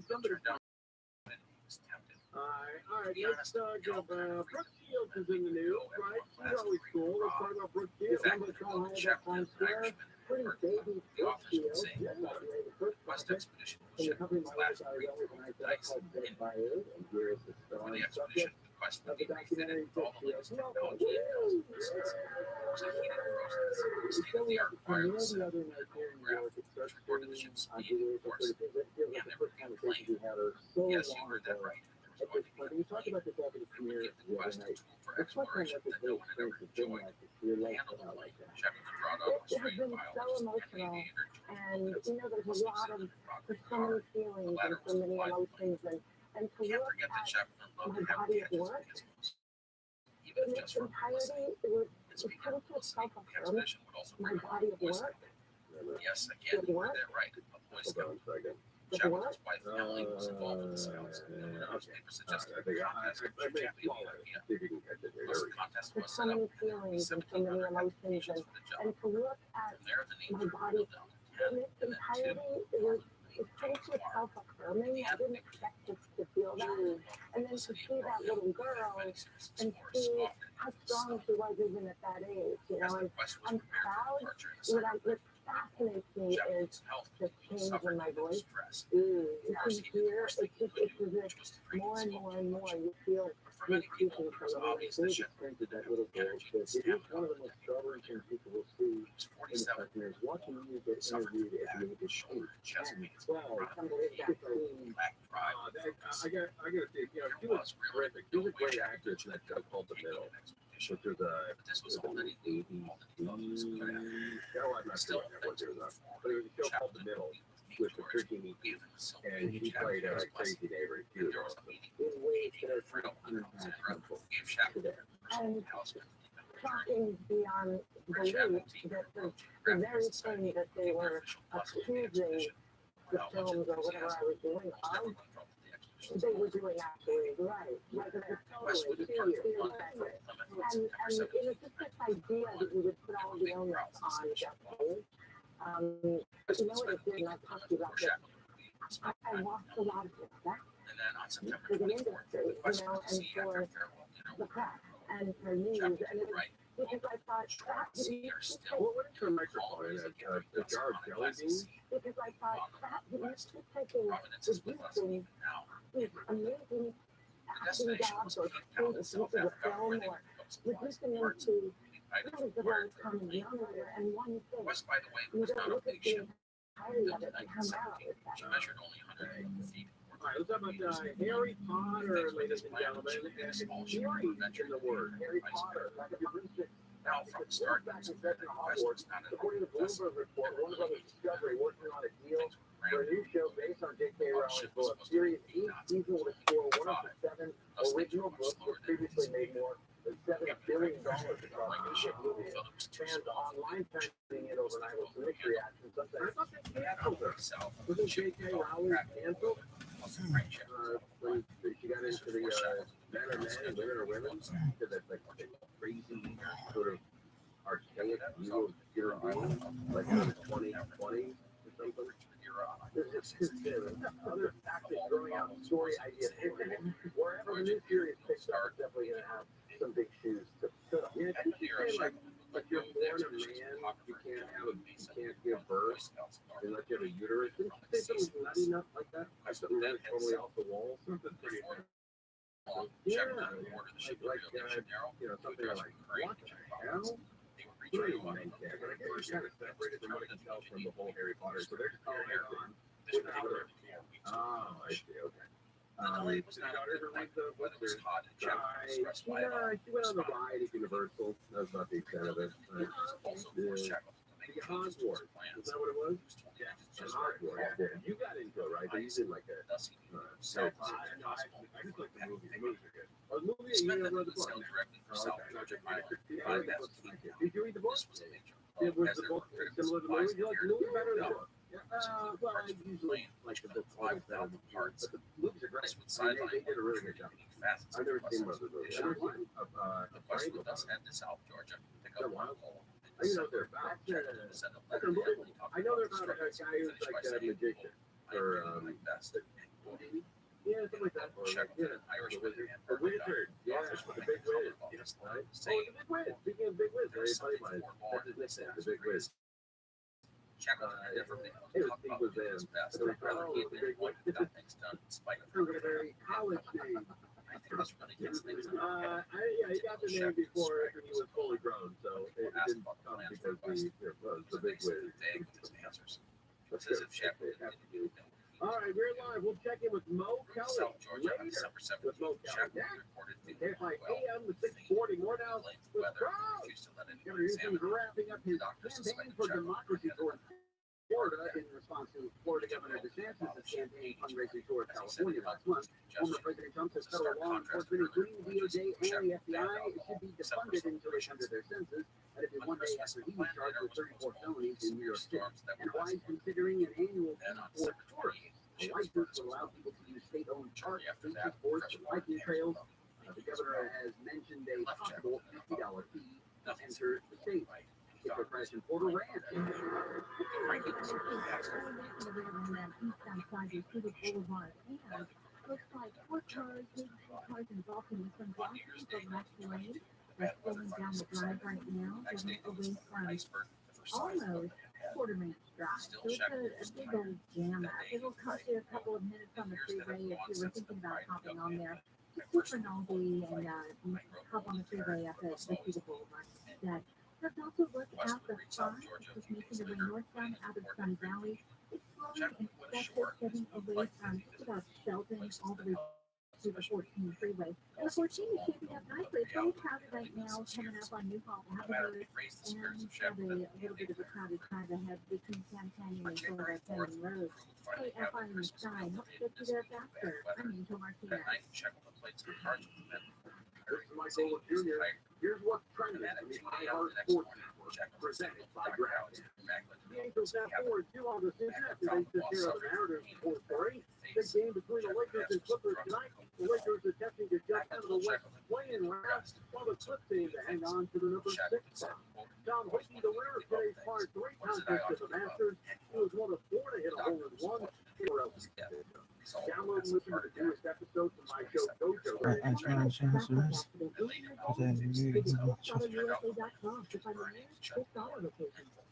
Somebody down. All right, let's talk about Brooke Shields is in the news, right? She's always cool. Let's talk about Brooke Shields. Number trying to have Times Square. Pretty baby Brooke Shields. Yeah, the first project. And the company might have always organized that called Dead by Aid. And here is the story subject of the documentary Brooke Shields. No, it's showing up the premiere the other night here in New York. It starts streaming on Hulu. It feels like the first conversation we had her so long ago. At this point, we talked about this after the premiere the other night. Let's talk about what this whole experience has been like. Your life like that. It has been so emotional, and there's a lot of, there's so many feelings and so many emotions, and to look at my body at work in its entirety, it was kind of self-affirming. My body at work. Yes, again, you were there right. A Boy Scout. Chapman's wife Emily was involved in the Scouts. Newspaper suggested her contest with champion the contest was so many feelings and so many emotions, and to look at my body in its entirety, it was kind of self-affirming. I didn't expect to feel that, and then to see that little girl and see how strong she was even at that age, and I'm proud. What fascinates me is the change in my voice. You can hear it's as if more and more and more you feel me speaking from the Holy Spirit. That little girl, it is one of the most stubborn things people will see in the documentaries. Watching you get interviewed at the age of 8, 10, 12, 15. I got to say, she was terrific. She was a great actress in that show called The Middle, which was a 80s. I'm not sure what it was, but it was a show called The Middle with the Turkey meat, and she played a crazy neighbor. She was awesome. In ways that are unimaginable today. And shocking beyond belief that the very thing that they were accusing the films or whatever I was doing of, they were doing actually right. Like it was totally serious. And it was just this idea that we would put all the onus on Jeff Bezos. You know what it did, and I talked about this. I lost a lot of respect for the industry, and for the press, and for news, and because I thought that what is her microphone? A jar of jelly beans? Because I thought that this type of producing these amazing acting jobs or pieces of film or reducing them to really the very common denominator, and one thing, you don't look at the entirety of it and come out with that. She measured only 180 feet. All right, let's talk about Harry Potter, ladies and gentlemen. Harry in the word. Harry Potter. Now, from the start, According to Bloomberg report, Warner Brothers Discovery working on a deal for a new show based on J.K. Rowling's book. Series 8 season will explore one of the 7 original books that previously made more than $7 billion across the movie. Fans online trending it overnight with mixed reactions. I thought they canceled her. Wasn't J.K. Rowling canceled? When she got into the men are men and women are women, because that's like crazy sort of archaic view of human beings, like in 2020 or something. There's just other factors growing out story ideas. Wherever the new series picks up, it's definitely going to have some big shoes to fill. Yeah, like you're born a man, you can't give birth unless you have a uterus. Didn't you say something nutty enough like that? Like something that's totally off the wall? Something pretty yeah, like something like, what the hell? He didn't make that. But I guess he's kind of separated from what I can tell from the whole Harry Potter. So they're just calling it on. Oh, I see, okay. Did your daughter ever read the book? Yeah, she went on the ride at Universal. That was about the extent of it. The Hogwarts. Is that what it was? Yeah. Hogwarts. Yeah. You got into it, right? They used it like a. I just like the movies. The movies are good. Oh, the movie, you never read the book? Did you read the book? Was the book similar to the movie? You like the movie better than the book? Well, I usually like the book better than the parts. But the movies are great. They did a really good job. I've never seen one of the movies. I've never seen the bus with us head to South Georgia. Pick up one call. I know they're about. I know they're about a guy who's like a magician, or ootd. Yeah, something like that. Or Check like, with an Irish the wizard. wizard. The wizard. Yeah, Authors the when big they wiz. come this Right? say Oh, the big wiz. Speaking of big wiz, there's everybody something might. more That's born his than nickname, this. the big wiz. Check with an different thing. Hey, Talk Steve about was doing in. his best. So we I'd rather follow he the than big one wiz. got things done in spite of Very college days. I think this really gets things done. Yeah, he got the name before he was fully grown, so it Ask didn't about the come plans because for he West. was the So big makes it wiz. vague with his answers. That's It's as good. if Shaq They have to do. know. All right, we're live. We'll check in with Mo Kelly South Georgia on later. December With Mo 17th. Kelly. Shaq Yeah. reported There's like 12. AM to 6:40 more now. Late With weather crowds. refused to let anyone Governor Newsom is examine. wrapping up his Doctors campaign suspected for Shaq democracy had towards Florida in response to Florida Governor DeSantis' campaign fundraising towards California last month. Former President Trump says federal law enforcement, including the DOJ and the FBI, should be defunded until they come to their senses. That is one day after he was charged with 34 felonies in New York City. And why he's considering an annual fee for tourists. A license would allow people to use state-owned parks, beaches, sports, and hiking trails. The governor has mentioned a possible $50 fee to enter the state. It's a fresh and Porter Ranch. Looks like 4 cars, maybe 3 cars involved in this one. From left lane, that's going down the drive right now, going away from almost Porter Ranch Drive. So it's a big old jam up. It'll cost you a couple of minutes on the freeway if you were thinking about hopping on there. Just keep Rinaldi and hop on the freeway up at the beautiful Boulevard. Let's also look at the front, just making the way northbound out of Sun Valley. It's slowly and steadily getting away from just about Shelton all the way to the 14 freeway. And the 14 is shaping up nicely. It's very crowded right now, coming up on Newhall Avenue, and we have a little bit of a crowded drive ahead between San Canyon and Florida Canyon Road. Hey, FI and Stein, help get you there faster. I'm Angel Martinez. This is Michael Jr. Here's what's trending in the iHeart Sports Network, presented by Rabbi. The Angels have forward 2 on the season after they took care of the Mariners 4-3. Big game between the Lakers and Clippers tonight. The Lakers attempting to jump out of the West play-in round, while the Clips aim to hang on to the number 6 spot. Tom Hickey, the winner of today's par 3 contest at the Masters, he was one of 4 to hit a hole-in-one. Download and listen to the newest episode from my show, Dojo.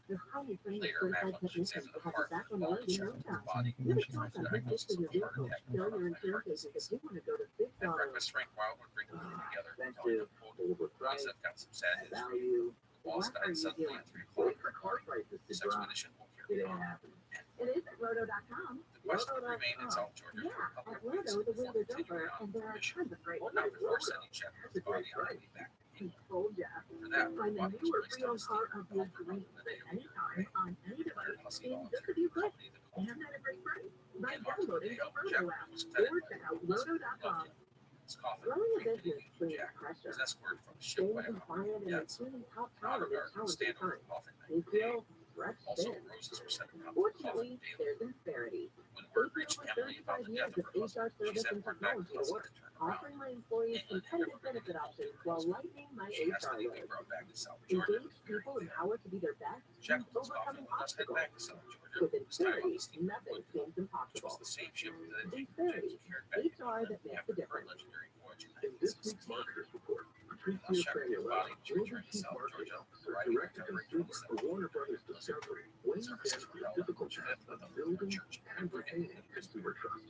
The highly trained certified technicians will have you back on the road in no time. Give us a call on big fix of your vehicle. Tell your insurance agent if you want to go to Big Dollar. Breakfast, Frank Wildwood, drinking together. Expensive, overpriced, I've got some sad news. value. Wall What are Street you suddenly doing? at 3 Wait o'clock. for car prices to This drop. expedition will It carry ain't on. happening. It is at roto.com. The quest will remain in South Georgia Yeah, for a couple at of weeks Roto, the before winter's continuing over, on and there are mission. tons of great Not before deals. sending check to his body on the way back. He told ya. For that, Find the Bobby was newer placed on pre-owned the car steam of your dreams at any time on any device in just a few clicks. And at a great price. By downloading the Roto app or check out roto.com. His coffin. Growing a business brings Jack pressure. was escorted from the ship Staying by a compliant and Yes. achieving top honor talent is guard challenging stand over times. the coffin. You feel stretched Also, thin. roses were sent out. Fortunately, there's Insperity. When With word over reached Emily about 35 the years death of of her husband, HR she service sent and word back to technology us to work, to turn around. offering my employees competitive benefit options while lightening my She asked HR that he be load. brought back to South Georgia. Engaged people empowered to be their best Jack and was coffin overcoming with us head obstacles. back to South Georgia. With This time on the Insperity, steam nothing which seems was impossible. the same ship that had taken Insperity, James carried back HR that makes after the her difference. legendary voyage in In this week's 1916. Marketers Report, Patricia I'll check with the Fanuel, body to Global return to Chief South Marketing Georgia. Officer, Riding Director February Consumer for 27th. Warner Brothers Discovery, weighs in on the difficult task of building and retaining consumer trust.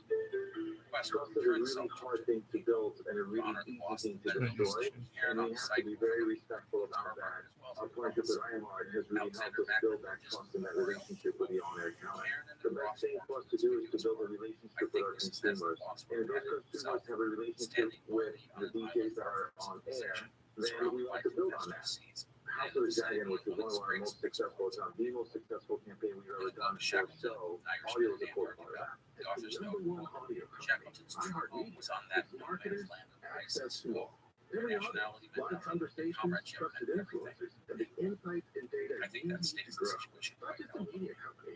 Quest Trust is a here in really South hard Georgia. thing to build and a really Honor the easy boss thing to that destroy, here and on we the have to site. be very respectful about Car that. market as well. Our partnership with iHeart has really helped us build that trust and that relationship with the on-air talent. The best thing for us to do is to build a relationship with our consumers. And if those consumers have a relationship with the DJs that are on air, then we want to build on that. House of the Dragon, which is one of our most successful, if not the most successful campaign we've ever done for show, audio is a core part of that. It's the number one audio company. iHeart Media was on that gives marketers access to all. Every audience, nationality, live conversations, trusted influencers, and the insights and data I think you that need states to the grow. situation Not right just now. a media company,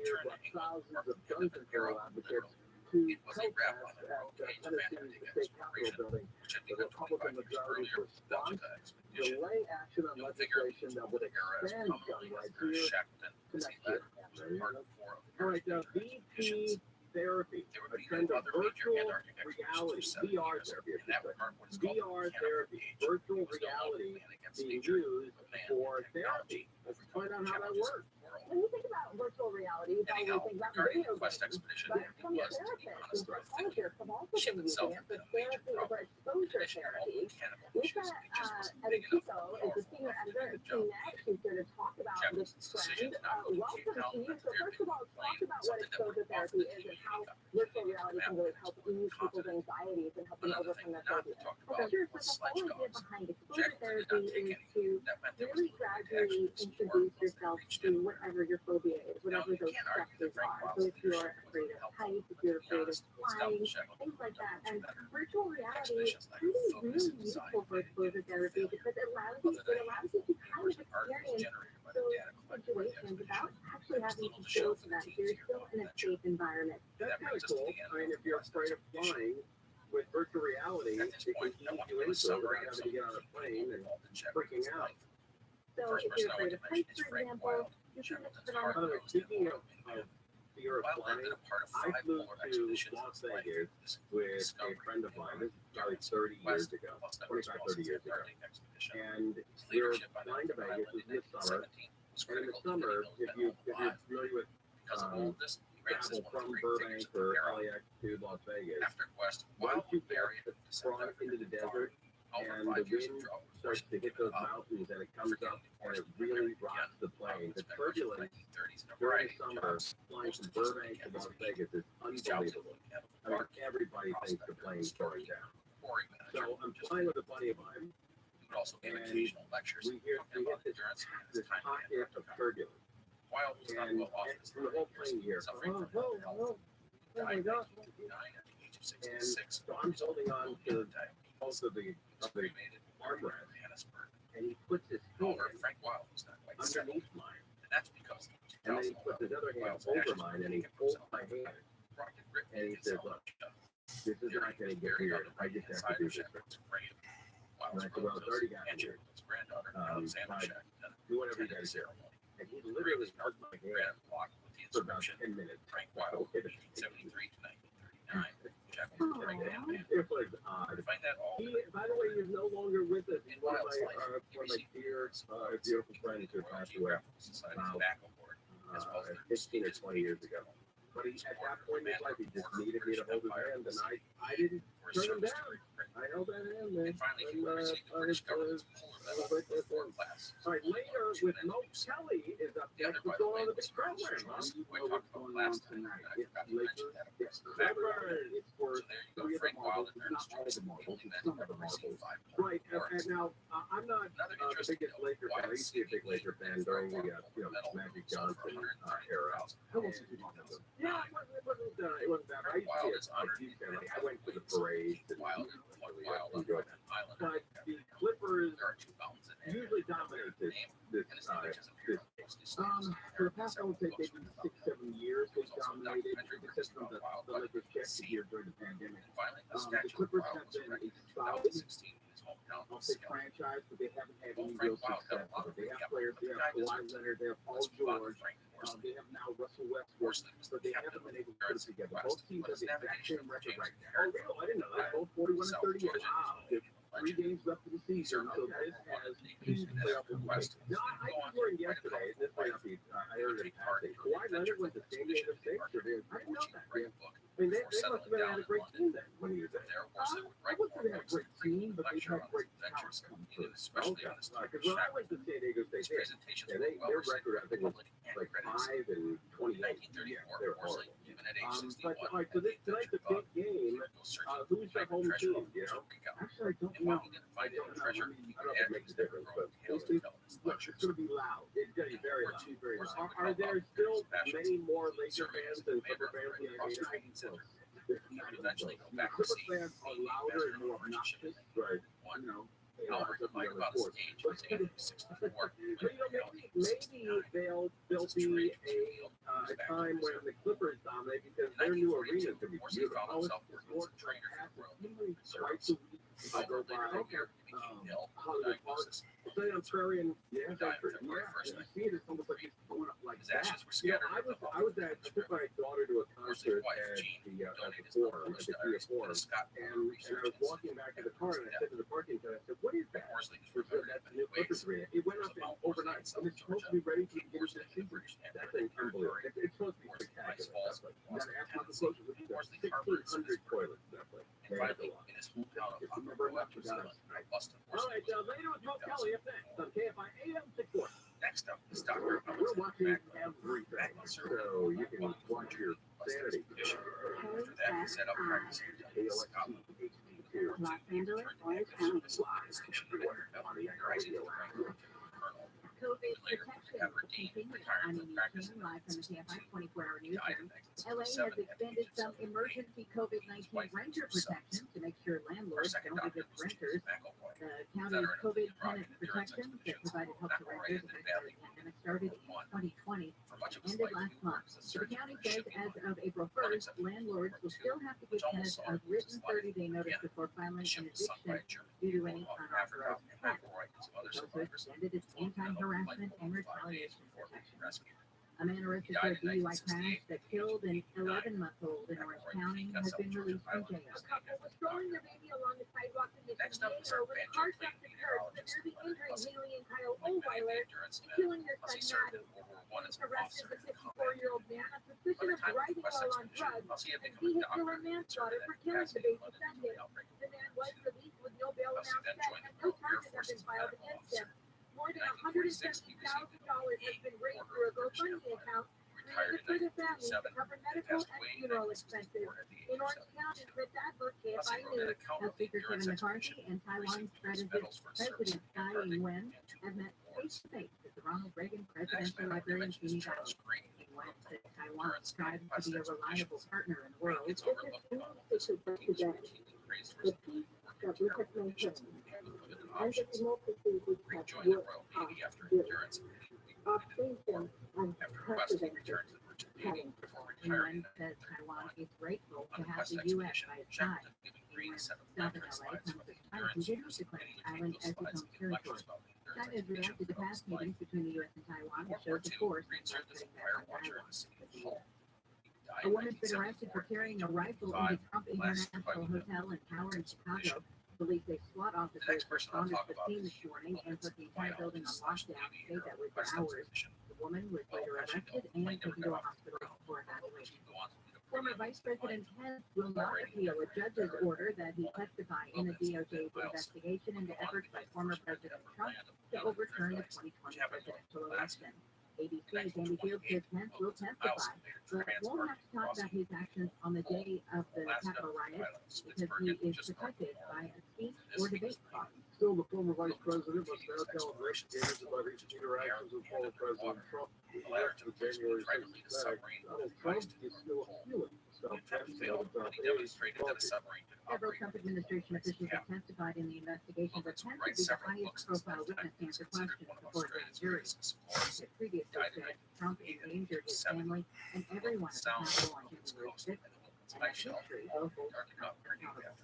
years left thousands of gun control advocates to protest at Tennessee's state capitol building. The Republican majority's response delay action on legislation that would expand gun rights here to next year. All right, VT therapy, a trend of virtual reality, VR therapy, VR therapy, virtual reality being used for therapy. Let's find out how that works. When you think about virtual reality, you probably think about video games, but some therapists and psychologists have also been using it for therapy, for exposure therapy. We've got Eddie Pico is the senior editor at CNET. She's here to talk about this trend. Welcome to you. So first of all, talk about what exposure therapy is and how virtual reality can really help ease people's anxieties and help them overcome their phobias. Okay, sure. So the whole idea behind exposure therapy is to really gradually introduce yourself to whatever your phobia is, whatever those stressors are. So if you're afraid of heights, if you're afraid of flying, things like that. And virtual reality is really useful for exposure therapy because it allows you to kind of experience those situations without actually having to go to that. You're still in a safe environment. That's kind of cool. I mean, if you're afraid of flying with virtual reality, it can ease you into it without having to get on a plane and freaking out. So if you're afraid of heights, for example, you can put on. By the way, speaking of fear of flying, I flew to Las Vegas with a friend of mine. This is probably 30 years ago, 25, 30 years ago. And we were flying to Vegas. It was in the summer. And in the summer, if you're familiar with travel from Burbank or LAX to Las Vegas, once you get across into the desert and the wind starts to hit those mountains and it comes up and it really rocks the plane. The turbulence during summer flying from Burbank to Las Vegas is unbelievable. I mean, everybody thinks the plane's going down. So I'm flying with a buddy of mine, and we hit this pocket of turbulence. And from the whole plane here, oh my God. And so I'm holding on to both of the armrests, and he puts his hand underneath mine, and then he puts his other hand over mine, and he holds my hand, and he says, look, this is not going to get weird, I just have to do this. And I said, well, it's already got weird. Do whatever you got to do. And he literally held my hand for about 10 minutes. It was odd. He, by the way, he is no longer with us. He's one of my dear, beautiful friends who passed away about 15 or 20 years ago. But he, at that point in his life, he just needed me to hold his hand, and I didn't turn him down. I held that hand, man. All right, later with Mo Kelly is up next. What's going on with this program, huh? What's going on tonight? It's for three of the marbles, not all the marbles, it's some of the marbles. Right, and now, I'm not the biggest Laker fan. I used to be a big Laker fan during the Magic Johnson era. Yeah, it wasn't bad. I used to be a huge fan. I went to the parade and enjoyed that. But the Clippers usually dominate this for the past, I would say maybe 6-7 years, they dominated because of the Lakers checked here during the pandemic. The Clippers have been a solid franchise, but they haven't had any real success. They have players, they have Kawhi Leonard, they have Paul George, they have now Russell Westbrook, but they haven't been able to put it together. Both teams have the exact same record right now. Oh, real? I didn't know that. Both 41 and 38. Wow. 3 games left of the season, so this has huge playoff implications. Now, I was worried yesterday, this might not be, I heard it passing. Kawhi Leonard went to San Diego State, or did I didn't know that. I mean, they must have had a great team then when he was there. I wouldn't say they had a great team, but they had great talent come through. Okay, because when I went to San Diego State, their record, I think, was like 5 and 28. Yeah, they're horrible. But all right, so tonight's a big game. Who's the home team? You know, actually, I don't know. I don't know. I mean, I don't know if it makes a difference, but it's going to be loud. It's going to be very loud. Are there still many more Laker fans than Clipper fans in the arena? Clipper fans are louder and more obnoxious, right? You know. Maybe there'll be a time when the Clippers dominate because their new arena is going to be beautiful. Twice a week, I go by Hollywood Park. I'll tell you, I'm prairie and yeah, you see it, it's almost like it's going up like His that. ashes were You know, scattered. I took my daughter to a concert at the Forum, at the Forum, and I was walking back to the car, and I said to the parking attendant, I said, "What is that?" She said, "That's the new Clippers arena. It went up overnight, and it's supposed to be ready to begin this season." That thing's unbelievable. It's supposed to be spectacular. You gotta ask what the closest is. 1,600 toilets. That's like And finally, in his hometown of Conroe, Boston. all right, later with Joe Kelly up next on KFI AM 640. Next up is Dr. We're watching everything, so you can watch your sanity. After that, he set up practice in Scotland. Los Angeles, Orange County. COVID protection continues. I'm Amy King, live from the KFI 24-hour newsroom. LA has extended some emergency COVID-19 renter protection to make sure landlords don't evict renters. The county's COVID tenant protections that provided help to renters affected by the pandemic started in 2020 and ended last month. So the county says as of April 1st, landlords will still have to give tenants a written 30-day notice before filing an eviction due to any unauthorized rent. It also extended its in-time harassment and retaliation protection. A man arrested for a DUI crash that killed an 11-month-old in Orange County has been released from jail. A couple was throwing their baby along the sidewalk in the Diego when a car stopped the curb, severely injuring Haley and Kyle Ohlweiler and killing their son Maddie. Police arrested the 54-year-old man on suspicion of driving while on drugs and vehicular manslaughter for killing the baby son. The man was released with no bail amount set and no charges have been filed against him. More than $170,000 has been raised through a GoFundMe account created for the family to cover medical and funeral expenses. In Orange County, Chris Adler, KFI News. House Speaker Kevin McCarthy and Taiwan's President Tsai Ing-wen have met face-to-face at the Ronald Reagan Presidential Library in Phoenix. Ing-wen said Taiwan strives to be a reliable partner in the world. This is the today. The peace that we have maintained and the democracy we have worked on are facing unprecedented challenge. Ing-wen says Taiwan is grateful to have the U.S. by its side. Ing-wen's stop in L.A. comes at a time continues to claim the island as its own territory. China has reacted to past meetings between the U.S. and Taiwan and showed the force in setting that on Taiwan. A woman's been arrested for carrying a rifle in the Trump International Hotel and Tower in Chicago. Police say SWAT officers responded to the scene this morning and put the entire building on lockdown, stayed that way for hours. The woman was later arrested and taken to a hospital for evaluation. Former Vice President Pence will not appeal a judge's order that he testify in the DOJ's investigation into efforts by former President Trump to overturn the 2020 presidential election. ABC's Andy Field says Pence will testify, but won't have to talk about his actions on the day of the Capitol riot because he is protected by a speech or debate clause. Still, the former vice president must now tell investigators about his interactions with former President Trump after the January 6th attack. Donald Trump is still appealing. Several Trump administration officials have testified in the investigation, but Pence would be the highest profile witness to answer questions before a grand jury. The previous said Trump endangered his family and everyone at the Capitol on January 6th. And history will hold Trump accountable.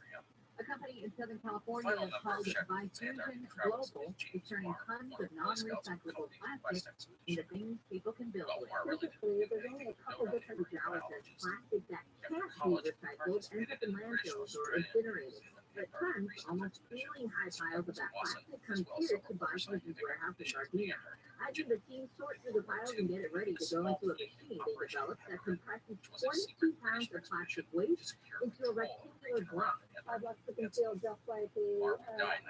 A company in Southern California called Fusion Global is turning tons of non-recyclable plastic into things people can build with. Typically, there's only a couple different geologists. Plastic that can't be recycled ends up in landfills or incinerated. But tons, almost feeling high piles of that plastic come here to Barclays' warehouse in Gardena. As the team sort through the piles and get it ready to go into a machine they developed that compresses 22 pounds of plastic waste into a rectangular block. Starbucks look and feel just like a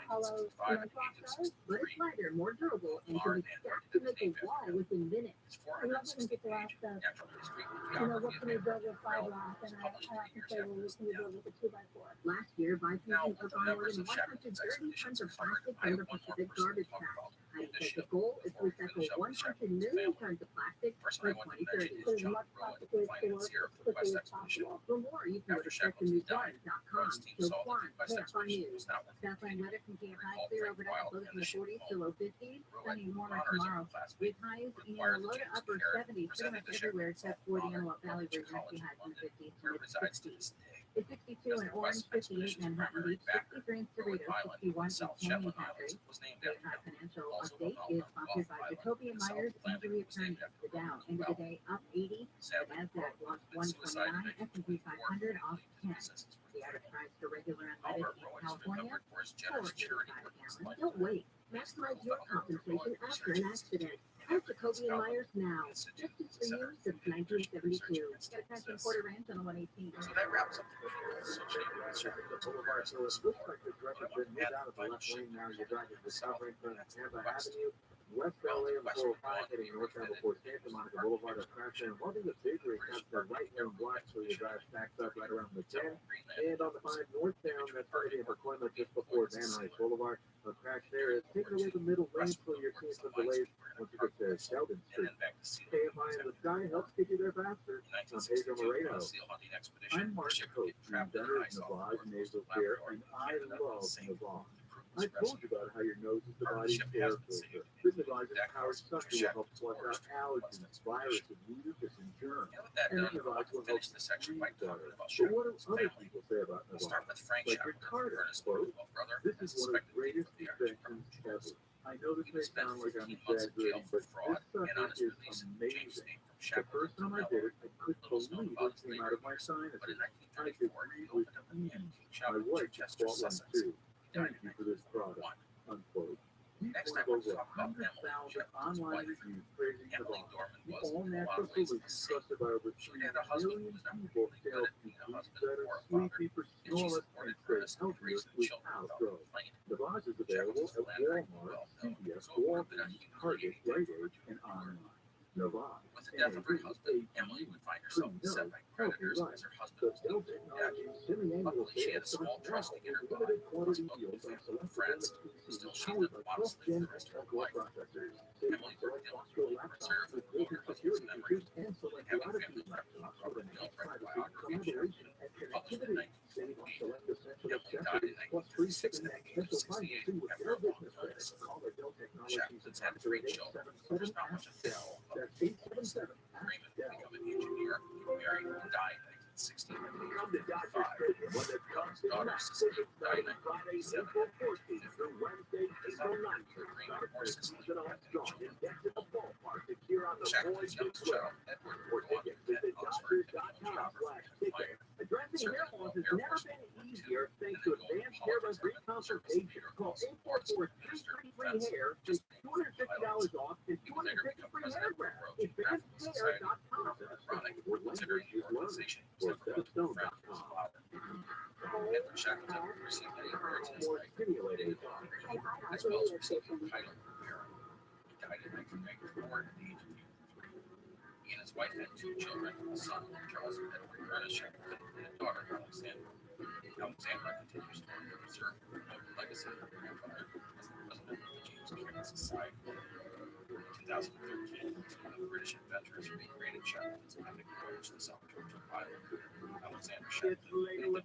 hollow cement block does, But it's lighter, more durable, and can be stacked to make a wall within minutes. I love when people ask us, what can we build with 5 lock? And I often say, well, what can we build with a 2x4? Last year, Fusion took on more than 130 tons of plastic from the Pacific garbage patch. I said the goal is to recycle 100 million tons of plastic by 2030. Put as much plastic waste to work as quickly as possible. For more, you can go to secondnewsline.com. So Quan, KFI News. Southland weather from KFI clear overnight, lows in the 40s to low 50s. Sunny and warmer tomorrow. With highs in the low to upper 70s, pretty much everywhere except for the Antelope Valley region, we highs in the 50s to mid 60s. is 62 in Orange, 58 Manhattan Beach, 63 in Cerritos, 61 in Canyon Country. The financial update is sponsored by Jacoby and Myers Injury Attorneys. The Dow ended the day up 80, the Nasdaq lost 129, S&P 500 off 10. The average price for regular unleaded in California, $4.85 a gallon. Don't wait. Maximize your compensation after an accident. Call Jacoby and Myers now. Justice for you since 1972. Get a cash in Porter Ranch on 118. So that wraps up The Boulevard, so it looks like the director's been moved out of the left lane now. You're driving recovering from Tampa Avenue, West LA on 405, heading northbound before Santa Monica Boulevard of Craftsman. One thing that's bigger is that the right lane blocks where your drive stacks up right around the 10. And on the 5 northbound, that's already in Pacoima just before Van Nuys Boulevard. A crash there is taking away the middle lane, so you're seeing some delays once you get to Sheldon Street. KFI in the sky helps get you there faster. I'm Pedro Moreno. I'm Mark Coach, from Denver, Nevada, nasal care, and I love Nevada. I told you about how your nose is the body's air filter. This Nevada's powered suction will help flush out allergens, viruses, mucus, and germs. And Nevada will help breathe better. But what do other people say about Nevada? Like Ricardo, quote, this is one of the greatest inventions ever. I know this may sound like I'm exaggerating, but this subject is amazing. The first time I did it, I couldn't believe what came out of my sinuses. I could breathe with ease. My wife just bought one too. Thank you for this product. Unquote. Next time we'll talk about 100,000 online reviews praising Nevada. The all-natural solution trusted by over 3 million people to help you sleep better, sleep deeper, snore less, and stay healthier without drugs. Nevada is available at Walmart, CVS, Walgreens, Target, Rite Aid, and online. Nevada. With the death of her husband, Emily would find herself beset by creditors as her husband was dead. Luckily, she had a small trust to get her by, plus both family and friends, still she lived modestly for the rest of her life. Emily worked diligently to preserve her older husband's memory, and having family records covered in Biography published in 1948. Emily died in 1936 at the age of 68 after a long illness. Shackleton's had 3 children. There's not much to tell. Raymond became an engineer, married, and died in 1960. Young's daughter Cecilia died in 1987. Raymond or Cecilia had 2 children. Shackleton's youngest child, Edward, wandered at Oxford and became fire. Addressing hair loss has never been easier thanks to advanced hair restoration consultation. Call 844-333-HAIR for $250 off and 250 free hair grafts. AdvancedHair.com. Or considered the organization was never built for friends. Edward Shackleton received an inheritance as well as receiving a title from Baron. He died in 1994 at the age of 83. He and his wife had 2 children, a son, Charles Edward Ernest Shackleton, and a daughter, Alexandra. Alexandra continues to preserve the legacy of her grandfather as the president of the James Caird Society. In 2013, one of the British inventors recreated Shackleton's epic voyage to South Georgia Island. Alexander Shackleton was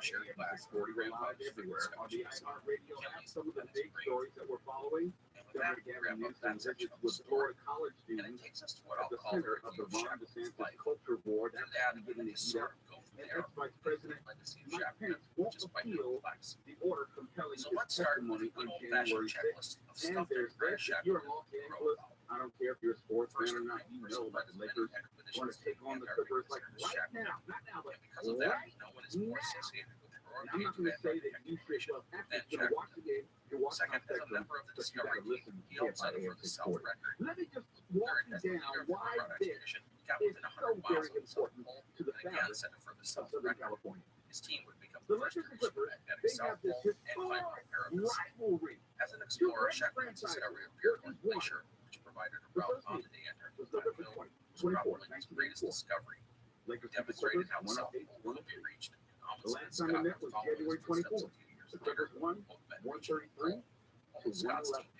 shared glass 40 miles everywhere on the iHeartRadio app. Some of the big stories that we're following. Governor Gavin Newsom visits with Florida college students at the center of the Ron DeSantis culture war. That's beginning to heat up. And ex-Vice President Mike Pence won't appeal the order compelling his testimony on January 6th. And there's this, if you're in Los Angeles, I don't care if you're a sports fan or not, you know that the Lakers want to take on the Clippers like right now, not now, but right now. And I'm not going to say that you should watch the game. You're watching on Spectrum, but you got to listen to KFI support. Let me just walk you down why this is so very important to the fabric of Southern California. His team would become The Lakers and Clippers, they have this historic rivalry. As an explorer, Shackleton's discovery of Pyramid Glacier, which provided a route on the day Was November 20, was probably his greatest discovery. Lakers Demonstrated how Clippers, South Pole could be reached. The last time they met was January 24th. The Clippers won 133 to 111. Did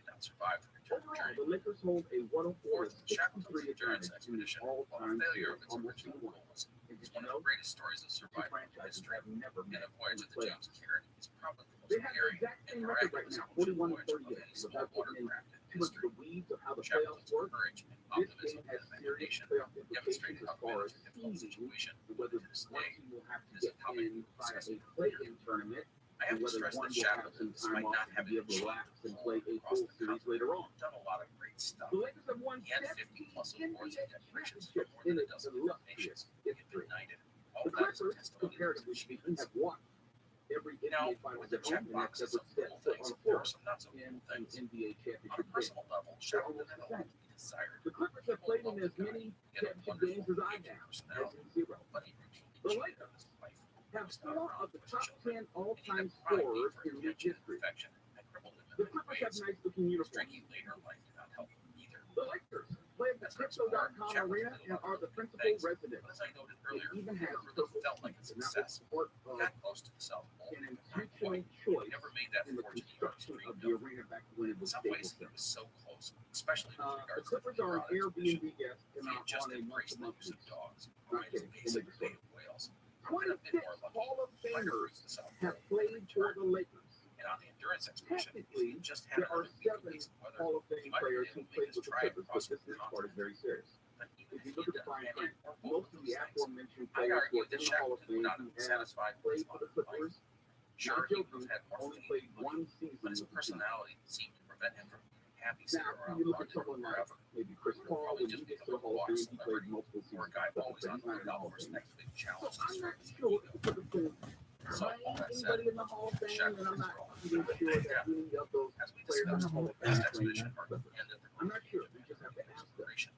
not survive the return Overall, journey. the Lakers hold a 104-63 Shackleton's endurance advantage in the expedition, all-time failure of its almost original 2-1. goals, And is did one you of know, the greatest stories of two survival in franchises history. have never And met the voyage in of the the playoffs. James Caird is probably the They most have the daring exact and same record right miraculous now, ocean 41 voyage of 38. any small Without getting watercraft in too much of history. the weeds of how the playoffs Shackleton's work, courage and this optimism game has and serious dedication playoff implications demonstrated as how far as committed to the difficult seeding situation and whether to this one day team will have to is get how in time might off not to have be able to relax and play a across full the series country. later on. Done a lot of great stuff. The Lakers have won He had 17 50 plus awards NBA and decorations championships for more in than a its dozen illustrious nations. history. United. The All that is a Clippers, testimony to comparatively his speaking, achievements. have won every Now, NBA Finals with the at home check and have boxes never of set cool foot things, on the there floor are some not so cool in an things. NBA On a championship game. personal level, Shackleton had a lot to be desired. The Clippers have played in as many championship games as I have, as in zero. But he routinely The cheated Lakers on his wife. have 4 of the top 10 And he all-time had pride scorers for in league attention and history. affection and crippled him The in many Clippers have ways. nice-looking His uniforms. drinking later in life did not help him either. The Lakers play at the Crypto.com arena and are the principal residents. But as I noted They earlier, even he have never really felt like a and that success. was part He of got close to the South Pole. an Not intentional quite. choice He never made that in the fortune he construction dreamed of the of. arena back when it In was some stable. ways, he was so close, especially with The regards to Clippers are an product exhibition. Airbnb guest If and he are had just on a embraced the month-to-month use of lease. dogs, Not or his kidding, basic illegal bay of whales, he could 26 have been more lucky. Hall of He might have Famers reached the South have Pole played for the Lakers. and on the endurance expedition, if Technically, he just had there are another week of 7 decent weather, Hall of he Fame might have been players able who to make played his with the drive Clippers, but across this the next part is continent. very serious. But even If you if look he at the fine did print, or both most of those the things, aforementioned I players who argue are that in the Hall of Shackleton Fame would not who have been have satisfied with played his for lot the in life. Clippers, Sure, not he would joking, have had more only fame, played but one season his with the team. personality seemed to prevent him from being happy sitting Now, around you look at London someone like forever. maybe Chris He'll Paul, probably when just he gets to become the a Hall of water Fame, he played celebrity, multiple or seasons a guy with the always Clippers, on but he's not the in the lookout Hall for of his Fame. next big So challenge to I'm not serve his sure ego. if the Clippers can So, claim all that said, anybody in the Hall of Fame, and I'm Shackleton's not role even sure that any of those as we players in discussed, the Hall of this Fame claim expedition the marked the Clippers. end of the I'm not sure. We just have to ask them. exploration.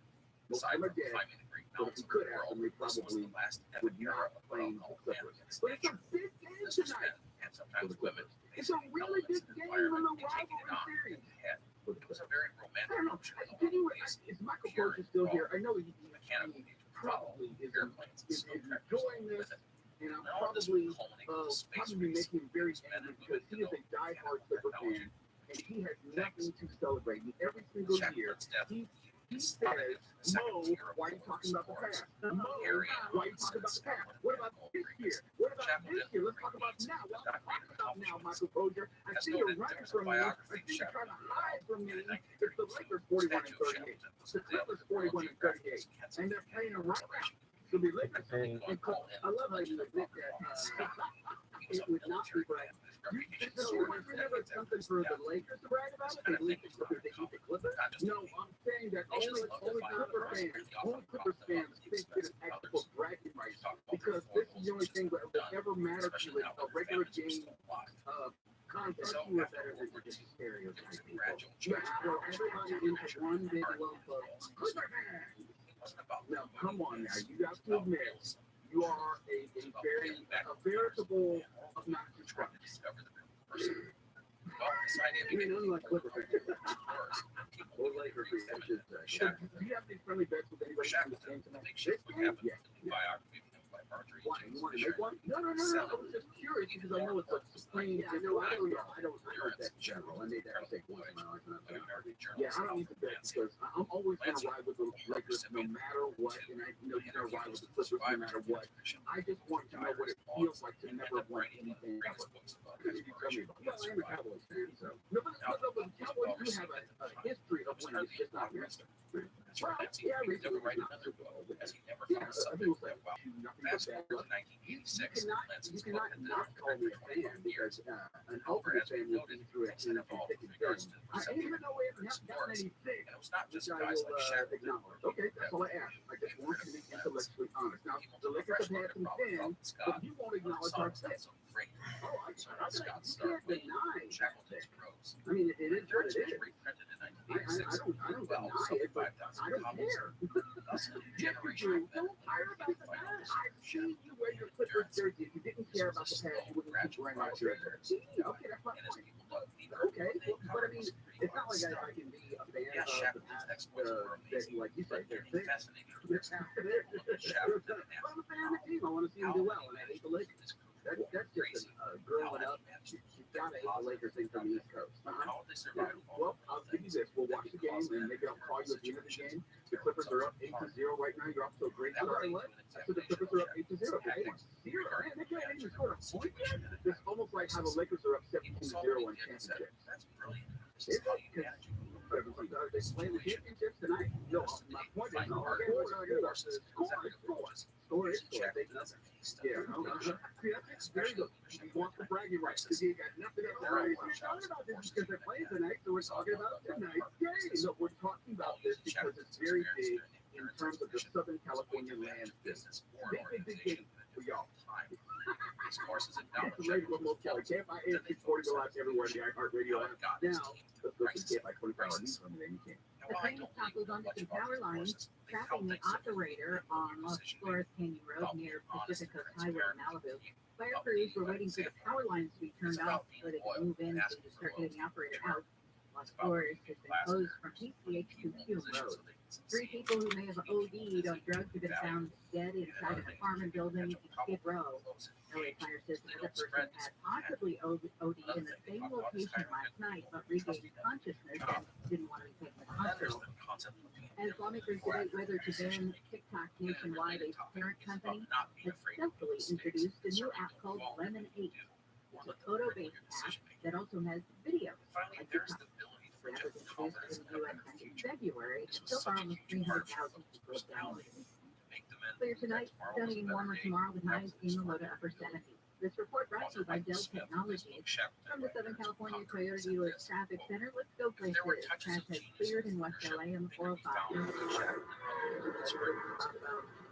Most Aside of them are from dead, climbing the Great but if Mountains we of could the ask world, them, they this was probably the last would epic era not of what claim I'll the call man Clippers. against But it's a nature. big game This was tonight men, and for sometimes the women, Clippers. It's a facing really elements big and game in environment the and taking it rivalry on series. head. For the It was Clippers. a very I romantic don't know. notion in a Can lot you, of ways. is Michael Pure Porter still raw, here? I know he mechanical nature to follow, probably is airplanes, is snow tractors, enjoying this, with it. and I'm And all this probably would culminate with a space probably race. making him very These men angry and because women he is a developed diehard mechanical Clipper technology. fan, and he has nothing to celebrate. And every single year, Shackleton's death he started says, in the second Mo, tier of why are you talking about the sports. past? Mo, Harry why are you talking about the past? What about this year? What about this year? Let's talk about now. Well, let's talk about now, Michael Crozier. I see you're running from me. I see you're trying to hide from me. It's the Lakers 41 and 38. The Clippers 41 and 38. And they're playing right now. So the Lakers, I love how you admit that it would not be right. Does anyone remember something for the Lakers to brag about it? They beat the Clippers. They beat the Clippers. No, I'm saying that only Clipper fans think it is actual bragging rights because this is the only thing that will ever matter to a regular game contest. You are better than just stereotyping people. You have to throw everybody into one big lump of Clipper fans. Now, come on now, you got to admit, you are a veritable obnoxious guy. I mean, unlike Clipper fans. Or Lakers fans, I should say. Do you have any friendly bets with anybody in this game tonight? This game? Yeah. Why? You want to make one? No. I was just curious because I know it's such supreme. I don't bet general. I made that mistake once in my life. Yeah, I don't need to bet because I'm always going to ride with the Lakers no matter what. And I know you're going to ride with the Clippers no matter what. I just want to know what it feels like to never win anything ever. Because you tell me, well, I'm a Cowboys fan, so. No, but the Cowboys do have a history of winning. It's just not recent. Well, yeah, recently it's not Super Bowl. Yeah, I think it's like, wow, nothing but bad luck. You cannot not call me a fan because an ultimate fan would be through a NFL ticket thing. I didn't even know we haven't gotten any fix, which I will acknowledge. Okay, that's all I ask. I just want you to be intellectually honest. Now, the Lakers have had some fans, but you won't acknowledge our fix. Oh, I can't deny that. I mean, it is what it is. I don't deny it, but I don't care. Yes, you don't care about the past. I've seen you wear your Clippers jersey. If you didn't care about the past, you wouldn't keep wearing that jersey. Okay, that's my point. Okay, but I mean, it's not like I can be a fan of the past, that, like you said, they're fixed. I'm a fan of the team. I want to see them do well, and I hate the Lakers. That's just growing up. You gotta hate the Lakers thing from the East Coast. Yeah. Well, I'll give you this. We'll watch the game, and maybe I'll call you at the end of the game. The Clippers are up 8-0 right now. You're off to a great start. So the Clippers are up 8-0. They won 0. Man, they can't even score a point yet. It's almost like how the Lakers are up 17-0 in championships. That's brilliant. It's like, But they play the championships tonight. No, my point is, score is score. Yeah, that's very good. You want the bragging rights because you got nothing else to worry about. We're talking about this because they're playing tonight, so we're talking about tonight's game. So we're talking about this because it's very big in terms of the Southern California land business. Big game for y'all. It's the radio remote Kelly. KFI is recording live everywhere in the iHeartRadio app. Now, let's go to KFI 24 hour news from the weekend. The train toppled onto some power lines, trapping the operator on Los Flores Canyon Road near Pacific Coast Highway in Malibu. Fire crews were waiting for the power lines to be turned off so they could move in to start getting the operator out. Los Flores has been closed from PCH to Hume Road. 3 people who may have OD'd on drugs have been found dead inside an apartment building in Skid Row. LA Fire says another person had possibly OD'd in the same location last night, but regained consciousness and didn't want to be taken to the hospital. As lawmakers debate whether to ban TikTok nationwide, a parent company has successfully introduced a new app called Lemon 8. It's a photo-based app that also has video, like TikTok. The app was introduced in the U.S. in February, and so far almost 300,000 people have downloaded it. Clear tonight, sunny and warmer tomorrow with highs in the low to upper 70s. This report brought to you by Dell Technologies. From the Southern California Toyota Dealers Traffic Center, let's go places. Traffic has cleared in West LA on the 405.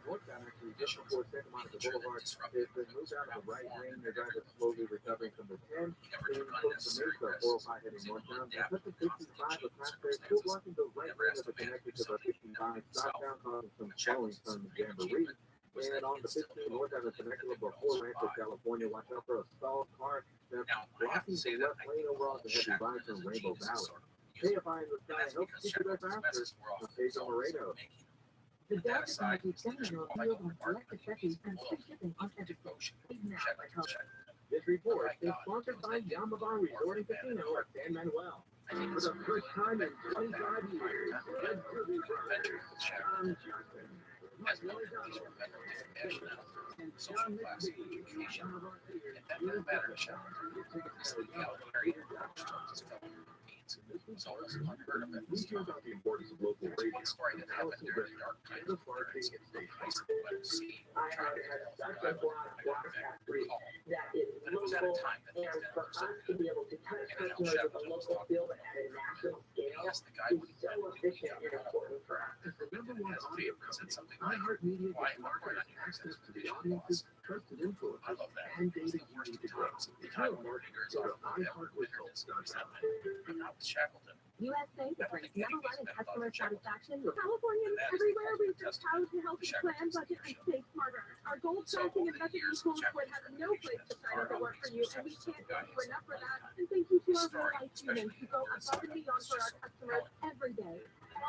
Northbound actually just before Santa Monica Boulevard has been moved out of the right lane. The driver slowly recovering from the 10. Then close to Mesa, 405 heading northbound. That's at the 55 of Pastor, still blocking the right lane of the connector to the 55 southbound, causing some slowing from the Jamboree. And on the 15 northbound of Temecula before Rancho, California, watch out for a stalled car that's blocking the left lane over on the heavy line from Rainbow Valley. KFI in the sky helps keep you there faster. I'm Pedro Moreno. The Dell Technologies Center will deal with select accessories and free shipping on everything. Please now by calling. This report is sponsored by Yamaha Resort and Casino at San Manuel. For the first time in 25 years, the Doobie Brothers, John Johnson, Mike Lozano, and John McVie, one of our leaders, we hear about the importance of local radio. I had such a broadcast reach that is local, and for us to be able to touch customers with a local field at a national scale is so efficient and important for us. As the number one audio company, iHeartMedia gives marketers access to the audiences, trusted influence, and data you need to grow. If you're a marketer, go to iHeartResults.com. U.S. Bank ranks number one in customer satisfaction. Californians everywhere, we've just how to help you plan, budget, and save smarter. Our goal tracking and budgeting tools would have no place to sign up to work for you, and we can't thank you enough for that. And thank you to our real-life humans who go above and beyond for our customers every day. For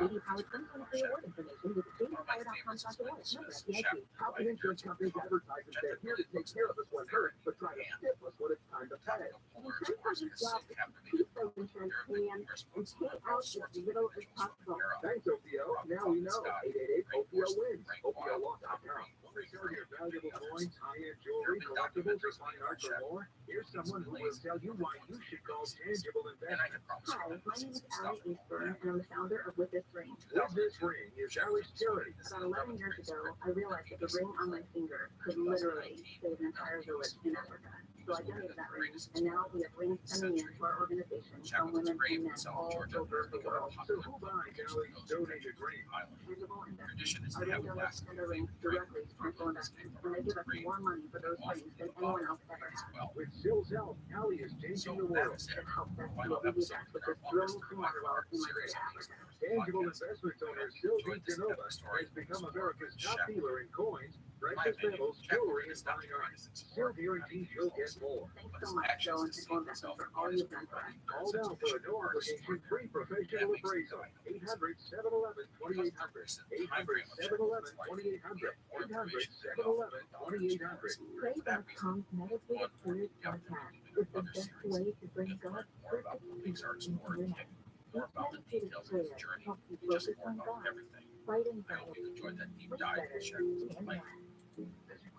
JD Power 2023 award information, visit jdpower.com/awards. Number FDIC. How can insurance companies advertise that they're here to take care of us when hurt, but try to skip us when it's time to pay? Insurance companies' job is to keep those insurance plans and pay out as little as possible. Thanks, OPO. Now we know. 888-OPO-WINS. OPOLaw.com. Want to sell your valuable coins, high-end jewelry, collectibles, or fine art or more? Here's someone who will tell you why you should call Tangible Investment. Hi, my name is Allie Eastburn, and I'm the founder of With This Ring. With This Ring is Allie's charity. About 11 years ago, I realized that the ring on my finger could literally save an entire village in Africa. So I donated that ring, and now we have rings coming in to our organization from women and men all over the world. So who buys Allie's donated ring? Tangible investors. Our ring donors send their rings directly to Tangible Investments, and they give us more money for those rings than anyone else ever has. With Sill's help, Allie is changing the world. It helps us do what we do best, which is drilling for water wells in Liberia, Africa. Tangible Investments owner Sill Genova has become America's top dealer in coins, precious metals, jewelry, and fine arts. Sill guarantees you'll get more. Thanks so much, Joe, and Tangible Investments for all you've done for us. Call now for a no obligation free professional appraisal. 800-711-2800. 800-711-2800. 800-711-2800. Pray.com's meditative prayer podcast is the best way to bring God's perfect peace into your life. This meditative prayer helps you focus on God, fight anxiety, sleep better, and more.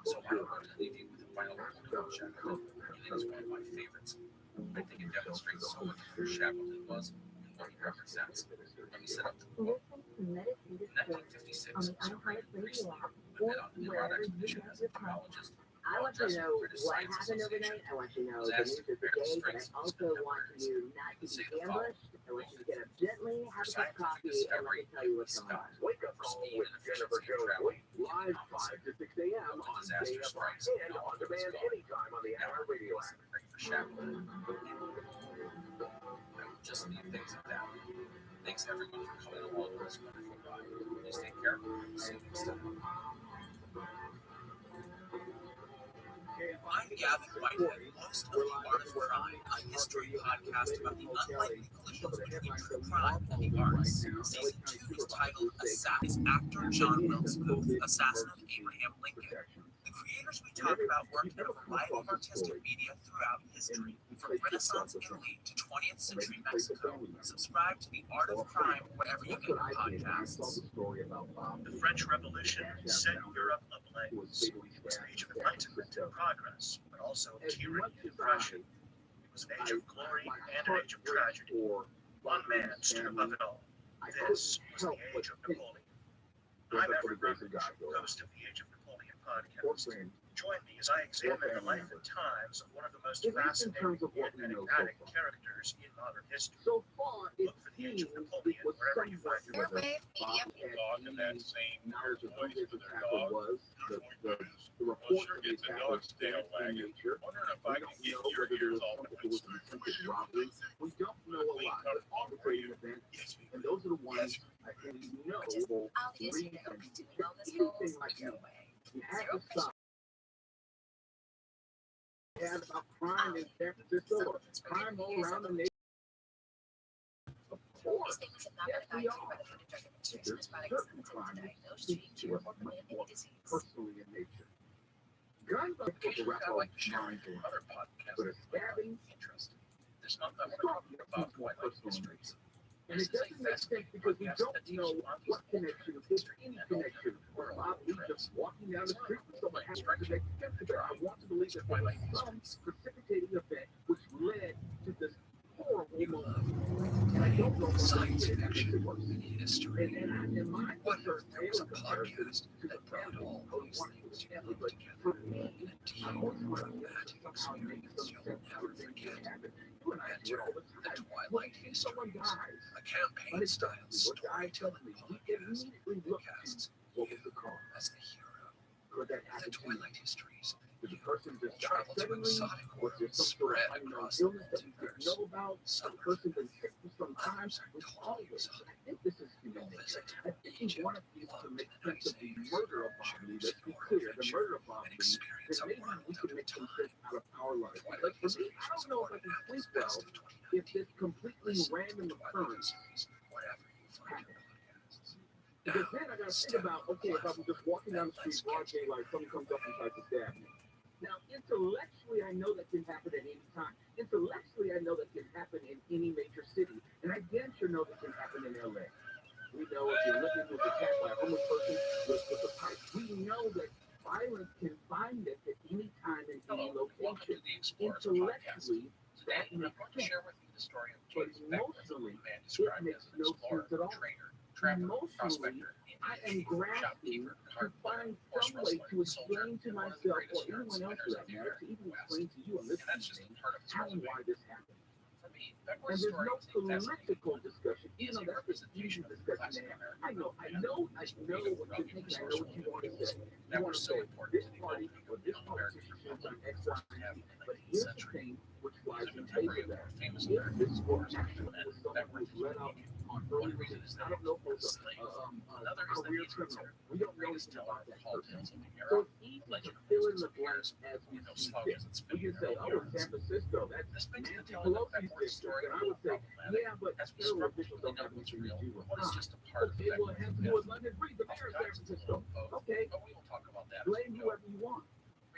So I don't want to leave you with the final word from Jack. It is one of my favorites. I think it demonstrates so much who Shackleton was and what he represents. When he set up the book, Listen to meditative in stories 1956, on the Sir iHeart Ray Radio Priestley app who or had met on a neuron wherever you expedition get as a your biologist. I want you to know what happened overnight. I want you to know the news of the day, but I also want you not to be ambushed. I want you to get up gently, have a cup of coffee, and let me tell you what's going on. Wake up call with Jennifer Jones live 5 to 6 a.m. on JFR and on demand anytime on the Hour Radio app. For Shackleton. I would just leave things at that. Thanks everyone for coming along for this wonderful ride. Please take care. See you next time. I'm Gavin Whitehead, host of The Art of Crime, a history podcast about the unlikely collisions between true crime and the arts. Season 2 is titled Assassin. Actor John Wilkes Booth, assassin of Abraham Lincoln. The creators we talk about worked in a variety of artistic media throughout history, from Renaissance Italy to 20th century Mexico. Subscribe to The Art of Crime wherever you get your podcasts. The French Revolution set Europe ablaze. It was an age of enlightenment and progress, but also of tyranny and oppression. It was an age of glory and an age of tragedy. One man stood above it all. This was the age of Napoleon. I'm Everett Rabbi, host of the Age of Napoleon podcast. Join me as I examine the life and times of one of the most fascinating and enigmatic characters in modern history. So far, Look for the Age of Napoleon wherever you find your Airwave Media. dog in that same voice for their dog. The report that they have is in nature. Wondering if We I don't can get know your whether there ears was all something that was an attempted robbery. We don't know a lot, but operating events, Yes, we and those are the ones I think we know will I'll use read you to and open to check wellness anything goals like your that. way. We have to stop. Had about crime in San Francisco or crime all around the nation. Of These course, things have not yes, been we guided are. by the Food and Drug Administration There's as products certain limited to crimes diagnose, that speak treat, to cure, us or much prevent more any disease. personally in nature. Guns are supposed to wrap I our like to share minds around, other podcasts but a that are stabbing, interesting. This month I want to talk about Twilight Histories. and it doesn't make sense because we don't know what connection, if any connection, or Bob Lee just walking down the street with someone having to make sense of it. I want to believe that there was some precipitating event which led to this horrible moment. And I don't know what Science it is. fiction It works. and history. And my What concern if there was a comparison podcast to that the brought family all or these one things to the family, together but for me, in a deep, I'm always dramatic somehow make experience some you'll sense never of things forget? that happen. You and I do it all the The time. Twilight When someone Histories, dies, a campaign-style storytelling we podcast immediately that look casts to what you was the cause. as the hero. Could that In the happen to you? Twilight Histories, Did the you person will just die travel to suddenly? exotic Was there worlds some sort spread of unknown across the illness that we didn't multiverse. know about? Some The are person been familiar, sick for some time? others are Which totally always, exotic. I think this is You'll human nature. visit I think we Egypt, want to be able to London, make and sense of the Ice murder of Age, Bob Lee. share Let's be your clear, the adventure, murder of Bob and Lee. experience Then a maybe world we of can your make some time. sense out of our life. Twilight Like for me, Histories I don't is know if I awarded can sleep Apple's well Best of if 2019. this completely Listen to random the Twilight occurrence. Histories wherever you find your podcasts. Because Now, then I gotta think step about, on the okay, if I'm just walking down the platform, street, broad daylight, someone comes up and tries to stab me. Now, intellectually, I know that can happen at any time. Intellectually, I know that can happen in any major city. And I damn sure know that can happen in LA. We know if you're looking to attack by a homeless person with a pipe, we know that violence can find us at any time in any Hello, welcome to location. the Explorers podcast. Intellectually, Today, I'm makes going to share with you the story of but James Beckman, emotionally, a man described makes as an no explorer, sense at all. trader, trapper, Emotionally, prospector, I am Indian chief, grasping shopkeeper, to card player, find horse some way wrestler, to soldier, explain to and one of the myself or greatest anyone else spinners for of that the matter, to even West. explain to you and And that's just listening part of his how and resume. why this happened. For me, And Beckman's there's story no is a fascinating political one. discussion. He You is know, a that's the easy representation of the discussion classic to have. American I know what man, you're his thinking. I know what rugged you want to resourceful say. You that were want to so say, important this to the party opening or of the this young American politician has done republic X, in the Y, first half and of Z. the But 19th here's the century. thing which He's lies a in contemporary favor of that. one of the famous If American this were explorers, actually TRUMAN, was someone Beckman who's let out unique. on One early reason release, is I that don't he know if was it was a slave. a Another is that career he is criminal. considered We the don't know greatest anything teller about of that tall person. tales of the So era. it's easy to Legend fill in roses the of blanks years as we with no see slogans fit. and We spinning can their say, own oh, it's yarns. San Francisco. That's This makes the Nancy telling of Pelosi's Beckman's district. story And a I would little say, problematic, yeah, but as we federal struggle to officials really don't know have what's anything to real do and with what is crime. just a part of Okay, well, it has to do Beckman's with London Breed, the mayor of San Oftentimes it's a Francisco. little of both, Okay, but we will talk about that as blame we go. whoever you want.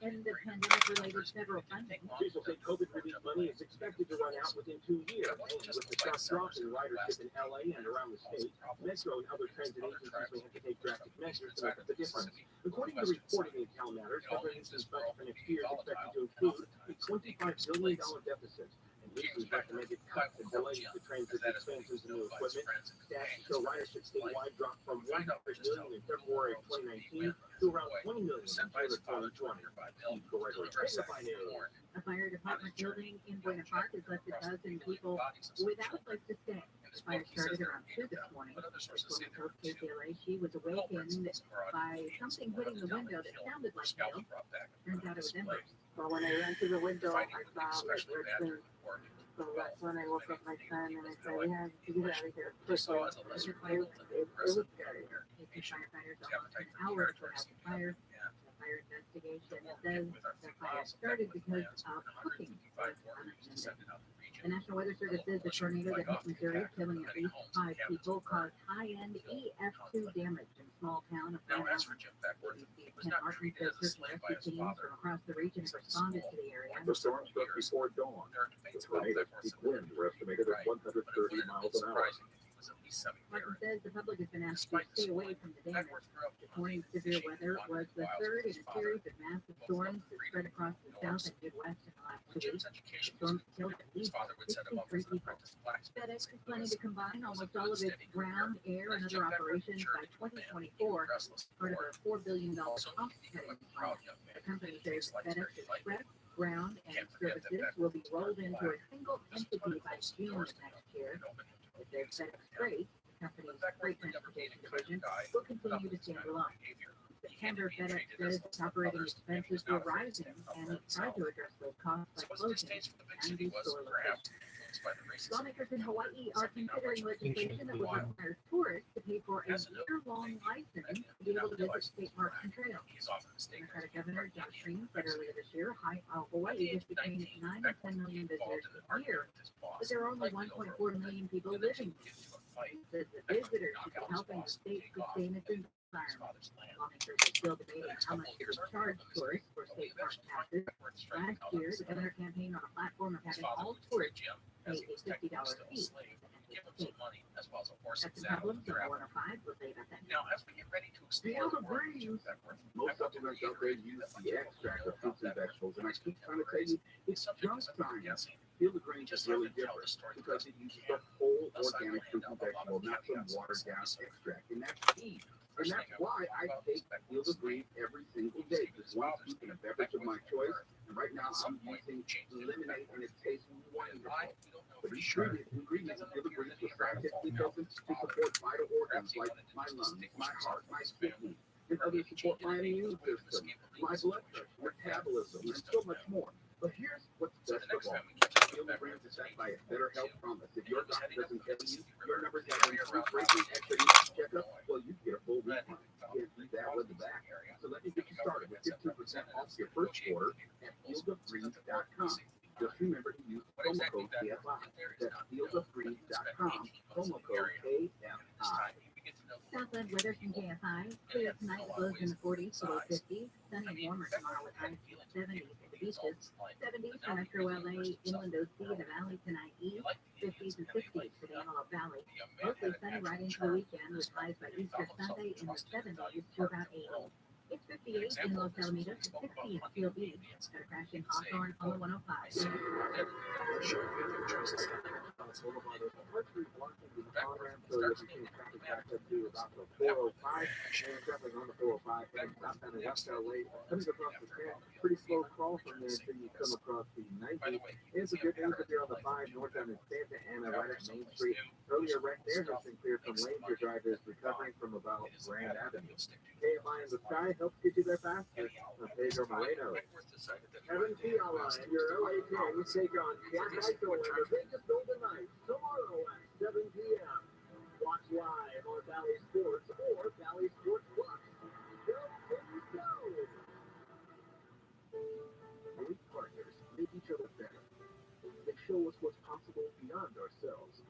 end of pandemic-related federal funding. Officials say COVID relief money is expected to run out within 2 years, and with the sharp drop in ridership in LA and around the state, Metro and other transit agencies may have to take drastic measures to make up the difference. According to reporting in Cal Matters, federal agencies' budget for next year is expected to include a $25 billion deficit. And recently recommended cuts and delays to transit expenses and new equipment. Stats show ridership statewide dropped from 100 million in February of 2019 to around 20 million in June of 2020. A fire department building in Buena Park has left a dozen people without a place to stay. The fire started around 2 this morning. According to KCLA, she was awakened by something hitting the window that sounded like hail. Turns out it was embers. Well, when I ran through the window, I saw like red things. So that's when I woke up my son and I said, we have to get out of here quickly. It was scary. Firefighters almost an hour to put out the fire. The fire investigation says the fire started because of cooking. The National Weather Service says the tornado that hit Missouri, killing at least 5 people, caused high-end EF2 damage in a small town of Now, Grand as for Rapids. Jim Beckworth, he was Ken not Martin treated says as a search and slave by rescue his teams father. from across the region have responded to the area. The storm struck before dawn. There are debates The about tornado's Beckworth's peak winds were estimated at Right. But it 130 would have miles been an hour. surprising if he was at least 7 Martin years. says the public has been asked to stay away from the damage. Beckworth grew up This on morning's the severe fishing weather and was the wandering third wilds in with a his father. series of massive storms that spread across the south and Midwest in the last 2 When Jim's weeks. education The was storms killed at his least father would send him up 63 as an people. apprentice blacksmith. FedEx is planning to combine almost all of its ground, air, and other operations by 2024 as part of a $4 billion cost-cutting plan. The company says FedEx Express, ground, and services will be rolled into a single entity by June of next year. It says FedEx Freight, the company's freight transportation division, will continue to stand alone. September, FedEx says its operating expenses were rising, and it tried to address those costs by closing 90 store locations. Lawmakers in Hawaii are considering legislation that would require tourists to pay for a year-long license to be able to visit state parks and trails. Democratic Governor Josh Green said earlier this year, Hawaii is between 9 and 10 million visitors a year, but there are only 1.4 million people living there. He says the visitors should be helping the state sustain its environment. Lawmakers are still debating how much to charge tourists for state park passes. Last year, the governor campaigned on a platform of having all tourists pay a $50 fee. That's the problem, so 105 will say about that. Now, as we get ready to explore the world of Jim Beckworth, Most supplements out there use the extract of fruits and vegetables, and I keep trying to tell you, it's junk science. Field of Greens is really different because it uses the whole organic fruit and vegetable, not some watered down extract, and that's key. And that's why I take Field of Greens every single day. Just one scoop in a beverage of my choice, and right now I'm using lemonade, and it tastes wonderful. The ingredients of Field of Greens were scientifically tested to support vital organs like my lungs, my heart, my kidneys, and others support my immune system, my blood pressure, metabolism, and so much more. But here's what's best of all. Field of Greens is backed by a better health promise. If your doctor doesn't tell you your numbers have been breaking equity checkup, well, you get a full refund. You can't do that with the back. So let me get you started with 15% off your first order at fieldofgreens.com. Just remember to use promo code KFI. That's fieldofgreens.com, promo code KFI. Southland weather from KFI. Clear tonight, lows in the 40s to low 50s. Sunny and warmer tomorrow with highs in the 70s at the beaches. 70s for Metro LA, Inland OC, the Valley tonight east. 50s and 60s for the Antelope Valley. Mostly sunny right into the weekend with highs by Easter Sunday in the 70s to about 80. It's 58 in Los Alamitos, 60 in Steel Beach. Got a crash in Hawthorne on the 105. Pretty slow crawl from there until you come across the 90. It's a good news if you're on the 5 northbound in Santa Ana, right at Main Street. Earlier wreck there has been cleared from lanes. Your driver is recovering from about Grand Avenue. KMI in the sky helps get you there faster. Pedro Moreno. Evan Fiala and your LA Kings take on Jack Eichel in the biggest golden night tomorrow at 7 p.m. Watch live on Valley Sports or Valley Sports Plus. Go, Kings, go! Great partners make each other better. They show us what's possible beyond ourselves.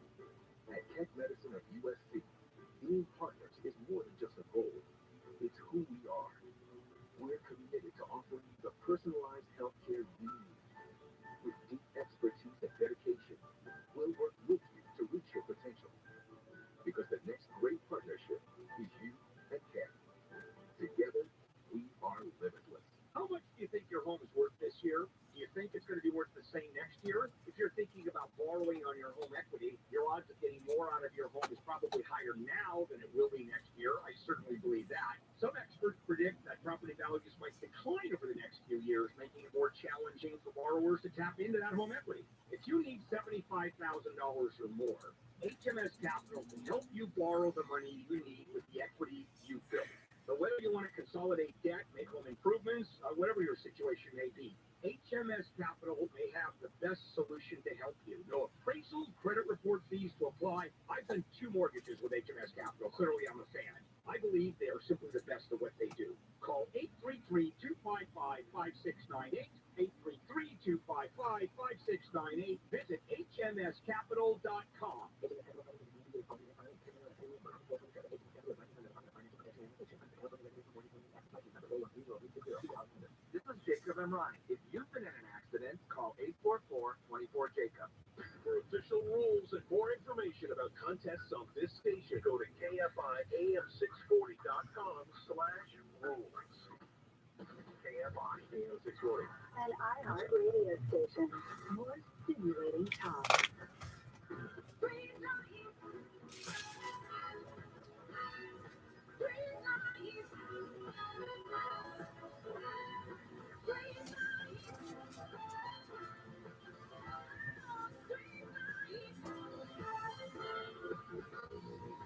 At Tech Medicine of USC, being partners is more than just a goal. It's who we are. We're committed to offering you the personalized healthcare you need. With deep expertise and dedication, we'll work with you to reach your potential. Because the next great partnership is you and Tech. Together, we are limitless. How much do you think your home is worth this year? Do you think it's going to be worth the same next year? If you're thinking about borrowing on your home equity, your odds of getting more out of your home is probably higher now than it will be next year. I certainly believe that. Some experts predict that property values might decline over the next few years, making it more challenging for borrowers to tap into that home equity. If you need $75,000 or more, HMS Capital can help you borrow the money you need with the equity you built. So whether you want to consolidate debt, make home improvements, whatever your situation may be, HMS Capital may have the best solution to help you. No appraisal, credit report fees to apply. I've done 2 mortgages with HMS Capital. Clearly, I'm a fan. I believe they are simply the best at what they do. Call 833-255-5698, 833-255-5698. Visit hmscapital.com. This is Jacob and Ronnie. If you've been in an accident, call 844-24-JACOB. For official rules and more information about contests on this station, go to KFIAM640.com/rules. KFI AM 640. An iHeart radio station. More stimulating talk.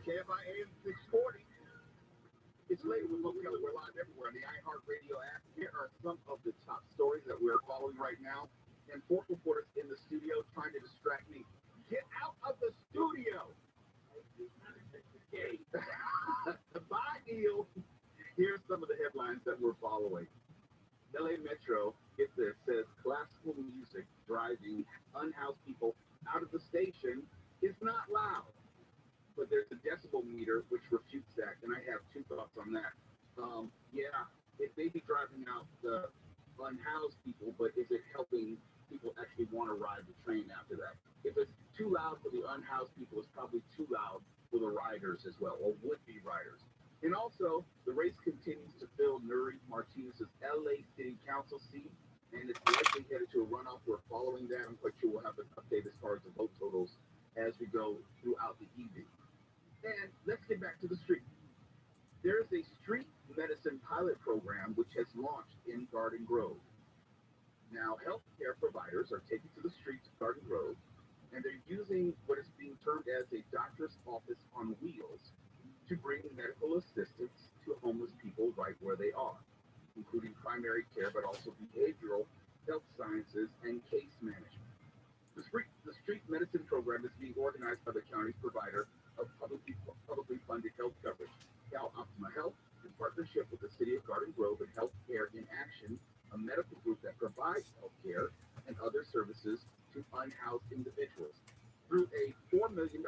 KFI AM 640. It's late with Local Kelly. We're live everywhere on the iHeartRadio app. Here are some of the top stories that we're following right now. And 4 reporters in the studio trying to distract me. Get out of the studio! Okay. Bye, Neil. Here's some of the headlines that we're following. LA Metro, get this, says classical music driving unhoused people out of the station is not loud. But there's a decibel meter which refutes that, and I have two thoughts on that. Yeah, it may be driving out the unhoused people, but is it helping people actually want to ride the train after that? If it's too loud for the unhoused people, it's probably too loud for the riders as well, or would-be riders. And also, the race continues to fill Nuri Martinez's LA City Council seat, and it's likely headed to a runoff. We're following that. I'm quite sure we'll have an update as far as the vote totals as we go throughout the evening. And let's get back to the street. There is a street medicine pilot program which has launched in Garden Grove. Now, healthcare providers are taken to the streets of Garden Grove, and they're using what is being termed as a doctor's office on wheels to bring medical assistance to homeless people right where they are, including primary care, but also behavioral health sciences and case management. The street medicine program is being organized by the county's provider of publicly funded health coverage, Cal Optima Health, in partnership with the City of Garden Grove and Healthcare in Action, a medical group that provides healthcare and other services to unhoused individuals. Through a $4 million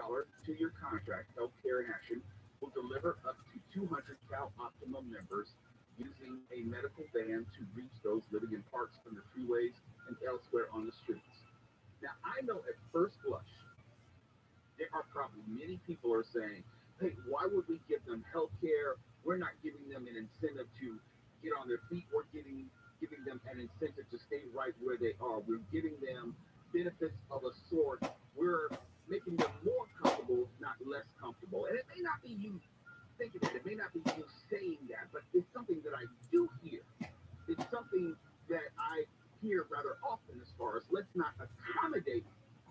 two-year contract, Healthcare in Action will deliver up to 200 Cal Optima members using a medical van to reach those living in parks, under freeways, and elsewhere on the streets. Now, I know at first blush, there are probably many people are saying, hey, why would we give them health care? We're not giving them an incentive to get on their feet. We're giving them an incentive to stay right where they are. We're giving them benefits of a sort. We're making them more comfortable, not less comfortable. And it may not be you thinking that. It may not be you saying that, but it's something that I do hear. It's something that I hear rather often as far as let's not accommodate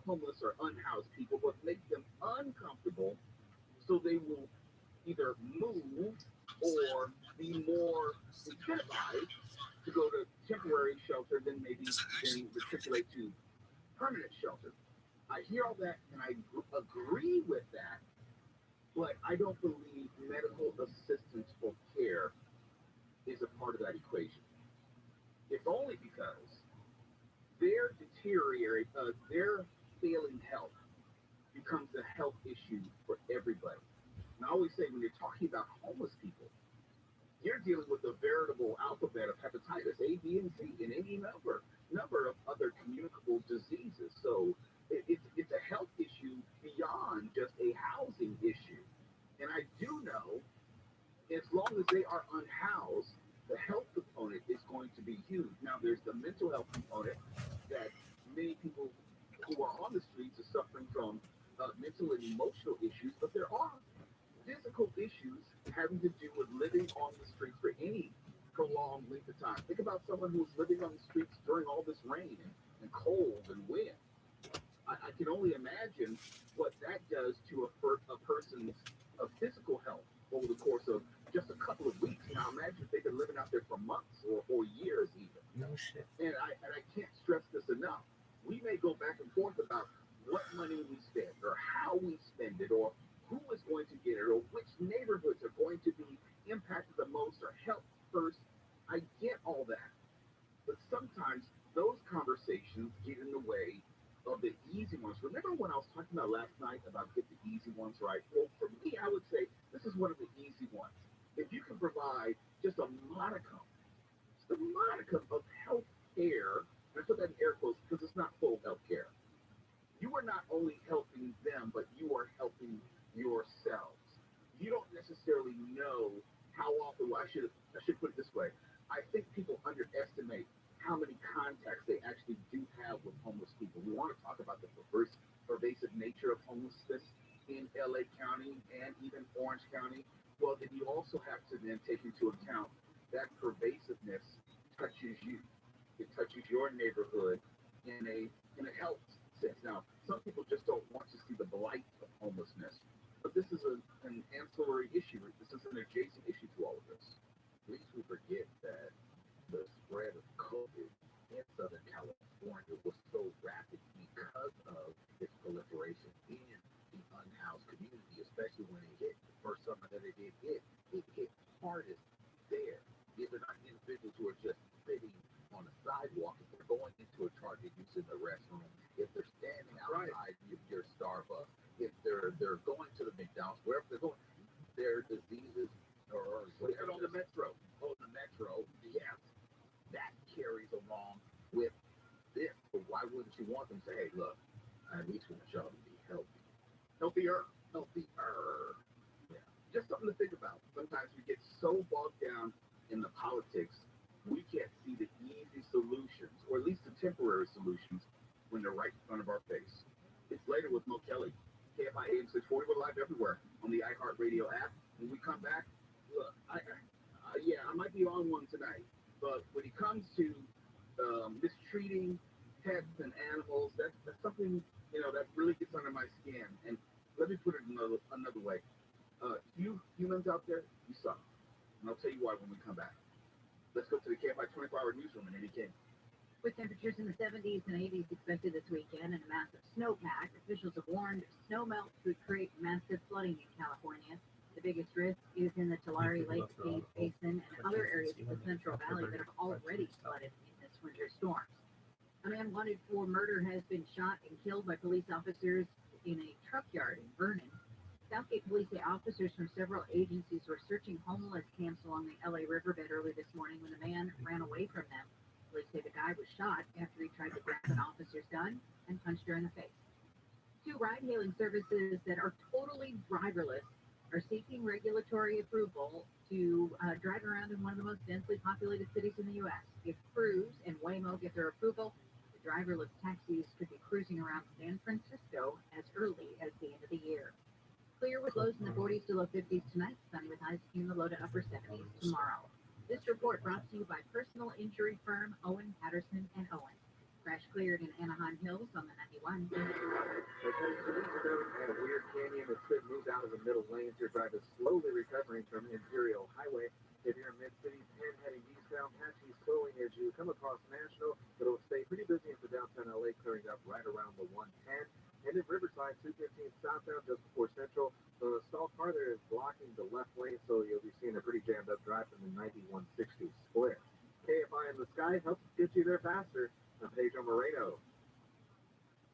homeless or unhoused people, but make them uncomfortable so they will either move or be more incentivized to go to temporary shelter than maybe then matriculate to permanent shelter. I hear all that and I agree with that, but I don't believe medical assistance for care is a part of that equation. If only because their failing health becomes a health issue for everybody. And I always say when you're talking about homeless people, you're dealing with a veritable alphabet of hepatitis A, B, and C, and any number of other communicable diseases. So it's a health issue beyond just a housing issue. And I do know, as long as they are unhoused, the health component is going to be huge. Now, there's the mental health component that many people who are on the streets are suffering from mental and emotional issues, but there are physical issues having to do with living on the streets for any prolonged length of time. Think about someone who's living on the streets during all this rain and cold and wind. I can only imagine what that does to a person's physical health over the course of just a couple of weeks. Now imagine if they've been living out there for months or years even. No shit. And I can't stress this enough. We may go back and forth about what money we spend or how we spend it or who is going to get it or which neighborhoods are going to be impacted the most or helped first. I get all that. But sometimes those conversations get in the way of the easy ones. Remember when I was talking about last night about get the easy ones right? Well, for me, I would say this is one of the easy ones. If you can provide just a modicum, of health care, and I put that in air quotes because it's not full health care. You are not only helping them, but you are helping yourselves. You don't necessarily know how often. Well, I should put it this way. I think people underestimate how many contacts they actually do have with homeless people. We want to talk about the pervasive nature of homelessness in LA County and even Orange County. Well, then you also have to then take into account that pervasiveness touches you. It touches your neighborhood in a health sense. Now, some people just don't want to see the blight of homelessness, but this is an ancillary issue. This is an adjacent issue to all of this. At least we forget that the spread of COVID in Southern California was so rapid because of its proliferation in the unhoused community, especially when it hit the first summer that it did hit. It hit hardest there. These are not individuals who are just sitting on the sidewalk. If they're going into a Target using the restroom, if they're standing outside your Starbucks, if they're going to the McDonald's, wherever they're going, their diseases or whatever on the metro. Oh, the metro, yes, that carries along with this. But why wouldn't you want them to say, hey, look, I at least want y'all to be healthy. Healthier. Yeah. Just something to think about. Sometimes we get so bogged down in the politics, we can't see the easy solutions, or at least the temporary solutions, when they're right in front of our face. It's later with Mo Kelly. KFI AM 640, we're live everywhere on the iHeartRadio app. When we come back, look, I might be on one tonight, but when it comes to mistreating pets and animals, that's something, that really gets under my skin. And let me put it another way. You humans out there, you suck. And I'll tell you why when we come back. Let's go to the KFI 24-hour newsroom in Eddie King. With temperatures in the 70s and 80s expected this weekend and a massive snowpack, officials have warned snowmelt could create massive flooding in California. The biggest risk is in the Tulare Lake Cave Basin and other areas of the Central Valley that have already flooded in this winter storms. A man wanted for murder has been shot and killed by police officers in a truck yard in Vernon. Southgate police say officers from several agencies were searching homeless camps along the LA riverbed early this morning when the man ran away from them. Police say the guy was shot after he tried to grab an officer's gun and punched her in the face. Two ride-hailing services that are totally driverless are seeking regulatory approval to drive around in one of the most densely populated cities in the U.S. If Cruise and Waymo get their approval, the driverless taxis could be cruising around San Francisco as early as the end of the year. Clear with lows in the 40s to low 50s tonight, sunny with highs in the low to upper 70s tomorrow. This report brought to you by personal injury firm Owen, Patterson & Owen. Crash cleared in Anaheim Hills on the 91. And a weird canyon that could move out of the middle lanes. Your drive is slowly recovering from Imperial Highway. If you're in mid-city, 10 heading eastbound, patchy slowing as you come across National, but it'll stay pretty busy into downtown LA, clearing up right around the 110. And in Riverside, 215 southbound just before Central. The stalled car there is blocking the left lane, so you'll be seeing a pretty jammed up drive from the 9160 split. KFI in the sky helps get you there faster. I'm Pedro Moreno.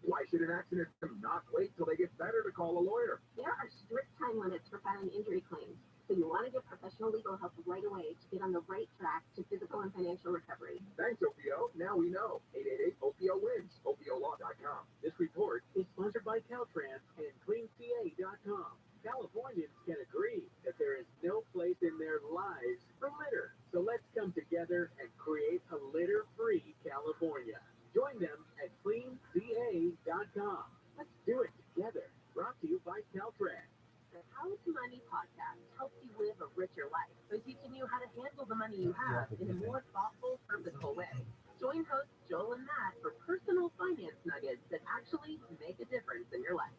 Why should an accident victim not wait till they get better to call a lawyer? There are strict time limits for filing injury claims, so you want to get professional legal help right away to get on the right track to physical and financial recovery. Thanks, OPO. Now we know. 888-OPO-WINS. OPOLaw.com. This report is sponsored by Caltrans and CleanCA.com. Californians can agree that there is no place in their lives for litter. So let's come together and create a litter-free California. Join them at CleanCA.com. Let's do it together. Brought to you by Caltrans. The How to Money podcast helps you live a richer life by teaching you how to handle the money you have in a more thoughtful, purposeful way. Join hosts Joel and Matt for personal finance nuggets that actually make a difference in your life.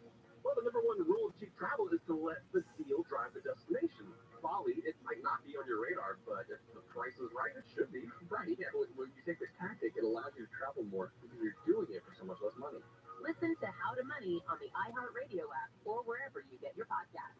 Well, the number one rule of cheap travel is to let the deal drive the destination. Folly, it might not be on your radar, but if the price is right, it should be. Right. Yeah, when you take this tactic, it allows you to travel more because you're doing it for so much less money. Listen to How to Money on the iHeartRadio app or wherever you get your podcasts.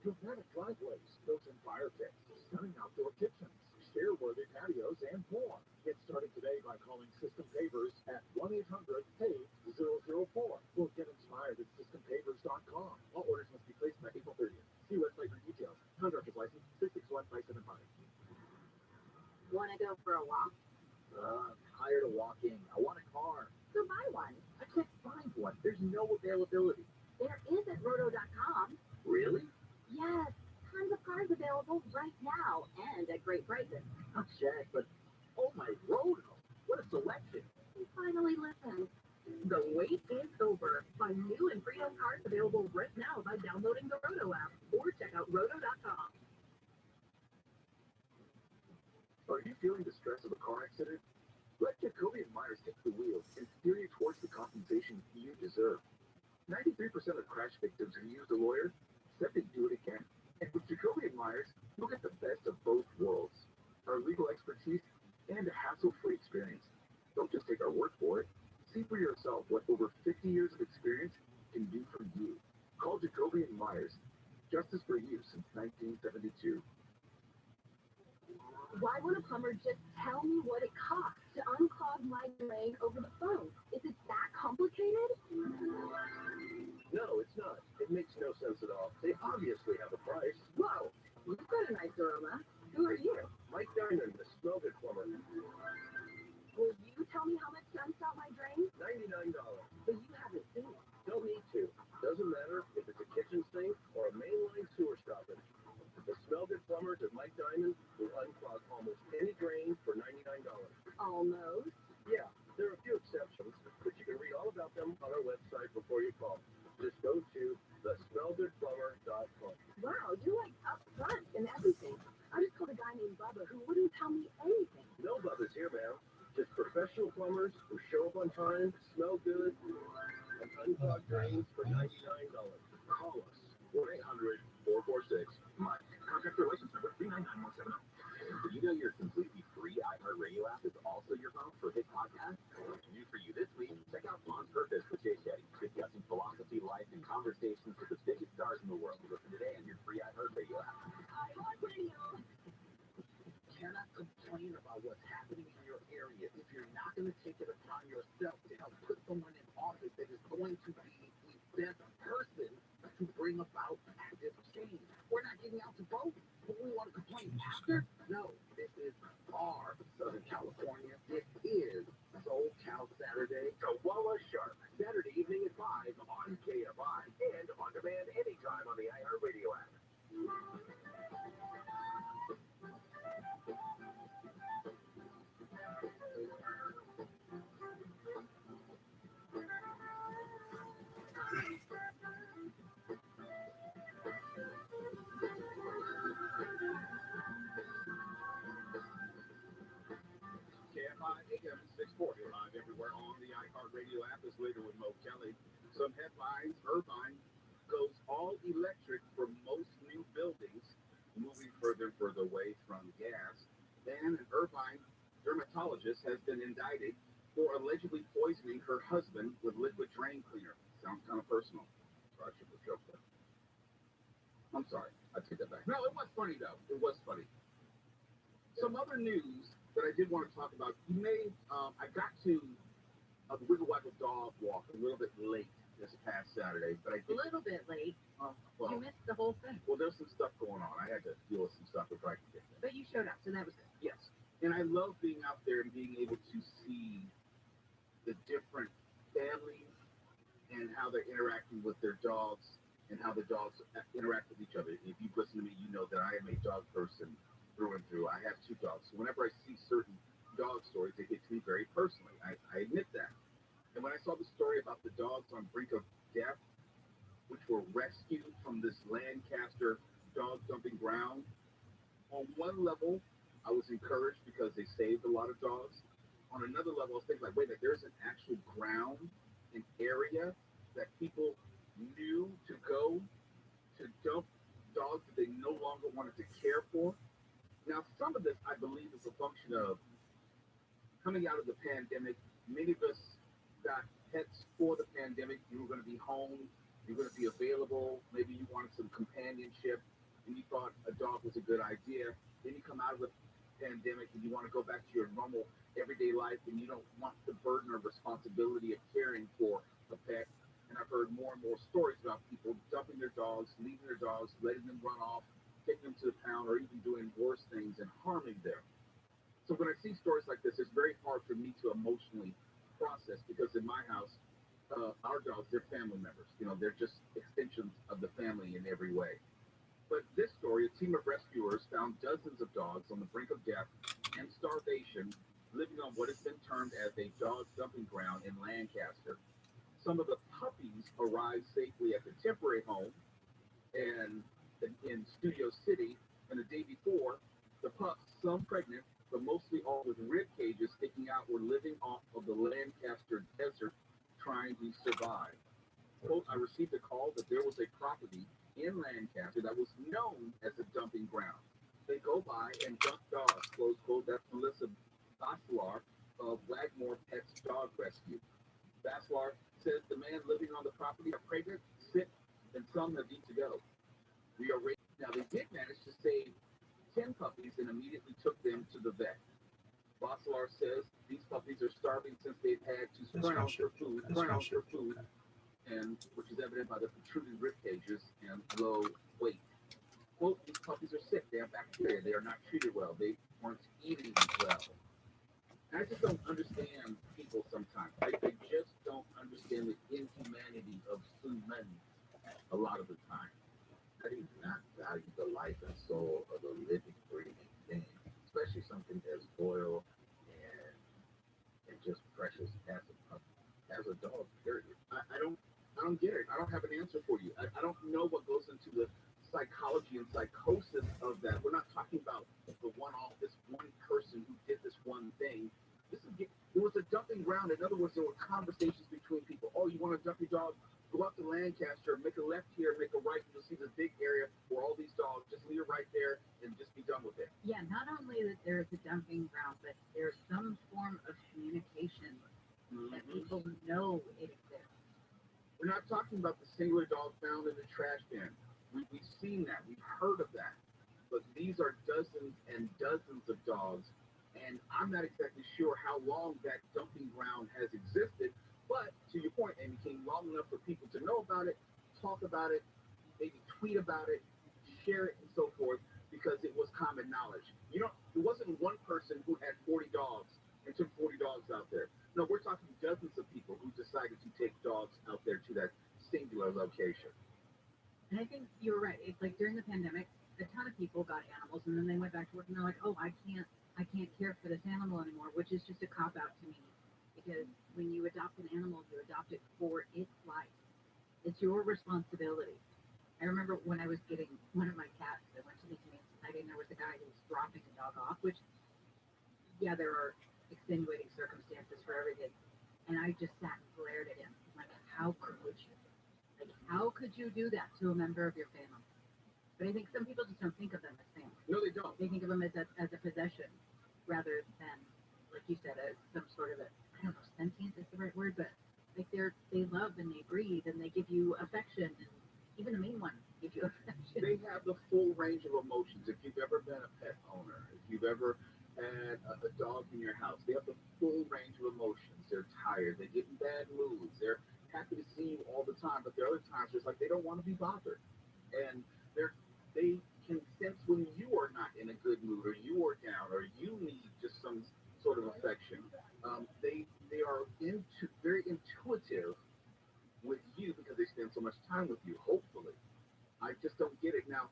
Dramatic driveways, built-in fire pits, stunning outdoor kitchens, share-worthy patios, and more. Get started today by calling System Pavers at 1-800-PAVE-004 or get inspired at systempavers.com. All orders must be placed by April 30th. See website for details. Contractor's license 661575. Want to go for a walk? Tired of walking. I want a car. So buy one. I can't find one. There's no availability. There is at roto.com. Really? Yes, tons of cars available right now and at great prices. I'll check, but oh my Roto. What a selection. You finally listened. The wait is over. Find new and pre-owned cars available right now by downloading the Roto app or check out roto.com. Are you feeling the stress of a car accident? Let Jacoby and Myers take the wheel and steer you towards the compensation you deserve. 93% of crash victims who use a lawyer said they'd do it again. And with Jacoby and Myers, you'll get the best of both worlds. Our legal expertise and a hassle-free experience. Don't just take our word for it. See for yourself what over 50 years of experience can do for you. Call Jacoby and Myers. Justice for you since 1972. Why would a plumber just tell me what it costs to unclog my drain over the phone? Is it that complicated? No, it's not. It makes no sense at all. They obviously have a price. Whoa, you've got a nice aroma. Who are you? Mike Diamond, the smell good plumber. Will you tell me how much to unclog my drain? $99. But you haven't seen it. Don't need to. Doesn't matter if it's a kitchen sink or a mainline sewer stoppage. The smell good plumbers at Mike Diamond will unclog almost any drain for $99. Almost. Yeah, there are a few exceptions, but you can read all about them on our website before you call. Just go to thesmellgoodplumber.com. Wow, you're like upfront and everything. I just called a guy named Bubba who wouldn't tell me anything. No Bubba's here, ma'am. Just professional plumbers who show up on time, smell good, and unclog drains for $99. Call us. 1-800-446-MIKE. Contractor license number 399170. Did you know your completely free iHeartRadio app is also your home for hit podcasts? New for you this week, check out On Purpose with Jay Shetty, discussing philosophy, life, and conversations with the biggest stars in the world. Listen today on your free iHeartRadio app. You cannot complain about what's happening in your area if you're not going to take it upon yourself to help put someone in office that is going to be the best person to bring about active change. We're not getting out to vote, but we want to complain after? No, this is our Southern California. This is Soul Cal Saturday. Kawala Sharp, Saturday evening at 5 on KFI and on demand anytime on the iHeartRadio app. AM 640 live everywhere on the iHeartRadio app. Is later with Mo Kelly. Some headlines: Irvine goes all electric for most new buildings, moving further and further away from gas. And an Irvine dermatologist has been indicted for allegedly poisoning her husband with liquid drain cleaner. Sounds kind of personal. So I should have joked that. I'm sorry. I take that back. No, it was funny though. It was funny. Some other news that I did want to talk about. You may, I got to the Wiggle Waggle dog walk a little bit late this past Saturday, but I did. A little bit late. Well, You missed the whole thing. well, there's some stuff going on. I had to deal with some stuff before I could get there. But you showed up, so that was good. Yes, and I love being out there and being able to see the different families and how they're interacting with their dogs and how the dogs interact with each other. If you've listened to me, you know that I am a dog person through and through. I have 2 dogs. So whenever I see certain dog stories, it hits me very personally. I admit that. And when I saw the story about the dogs on brink of death, which were rescued from this Lancaster dog dumping ground, on one level, I was encouraged because they saved a lot of dogs. On another level, I was thinking like, wait a minute, there's an actual ground, an area that people knew to go to dump dogs that they no longer wanted to care for. Now, some of this, I believe, is a function of coming out of the pandemic. Many of us got pets for the pandemic. You were going to be home. You're going to be available. Maybe you wanted some companionship. and you thought a dog was a good idea. Then you come out of the pandemic and you want to go back to your normal everyday life, and you don't want the burden or responsibility of caring for a pet. And I've heard more and more stories about people dumping their dogs, leaving their dogs, letting them run off, taking them to the pound, or even doing worse things and harming them. So when I see stories like this, it's very hard for me to emotionally process, because in my house, our dogs, they're family members. You know, they're just extensions of the family in every way. But this story, a team of rescuers found dozens of dogs on the brink of death and starvation, living on what has been termed as a dog dumping ground in Lancaster. Some of the puppies arrived safely at the temporary home and in Studio City, and the day before, the pups, some pregnant, but mostly all with rib cages sticking out, were living off of the Lancaster desert trying to survive. Quote, I received a call that there was a property in Lancaster that was known as a dumping ground. They go by and dump dogs, close quote. That's Melissa Baslar of Wagmore Pets Dog Rescue. Baslar says the man living on the property are pregnant, sick, and some have need to go. We are ready. Now, they did manage to save 10 puppies and immediately took them to the vet. Baslar says these puppies are starving since they've had to scrounge for food, and which is evident by the protruding rib cages and low weight. Quote, these puppies are sick. They have bacteria. They are not treated well. They weren't eating well. And I just don't understand people sometimes. I just don't understand the inhumanity of human a lot of the time. I do not value the life and soul of a living, breathing thing, especially something as loyal and just precious as a dog. Period. I don't get it. I don't have an answer for you. I don't know what goes into the psychology and psychosis of that. We're not talking about the one-off, this one person who did this one thing. It was a dumping ground. In other words, there were conversations between people. Oh, you want to dump your dog? Go out to Lancaster, make a left here, make a right, and you'll see this big area where all these dogs, just leave it right there and just be done with it. Yeah, not only that there's a dumping ground, but there's some form of communication that people know it exists. We're not talking about the singular dog found in the trash bin. We've seen that. We've heard of that. But these are dozens and dozens of dogs, and I'm not exactly sure how long that dumping ground has existed. But to your point, it became long enough for people to know about it, talk about it, maybe tweet about it, share it, and so forth, because it was common knowledge. It wasn't one person who had 40 dogs and took 40 dogs out there. No, we're talking dozens of people who decided to take dogs out there to that singular location. And I think you're right. It's like during the pandemic, a ton of people got animals, and then they went back to work, and they're like, oh, I can't care for this animal anymore, which is just a cop out to me. Because when you adopt an animal, you adopt it for its life. It's your responsibility. I remember when I was getting one of my cats, I went to the Humane Society, and there was a guy who was dropping a dog off, which, yeah, there are extenuating circumstances for everything. And I just sat and glared at him. Like, how could you? Like, how could you do that to a member of your family? But I think some people just don't think of them as family. No, they don't. They think of them as a possession rather than, like you said, as some sort of I don't know, sentient is the right word, but like they love and they breathe and they give you affection, and even the mean ones give you affection. They have the full range of emotions. If you've ever been a pet owner, if you've ever had a dog in your house, they have the full range of emotions. They're tired, they get in bad moods, they're happy to see you all the time, but there are other times it's like they don't want to be bothered. And they can sense when you are not in a good mood, or you are down, or you need just some sort of affection. They are very intuitive with you because they spend so much time with you, hopefully. I just don't get it. Now,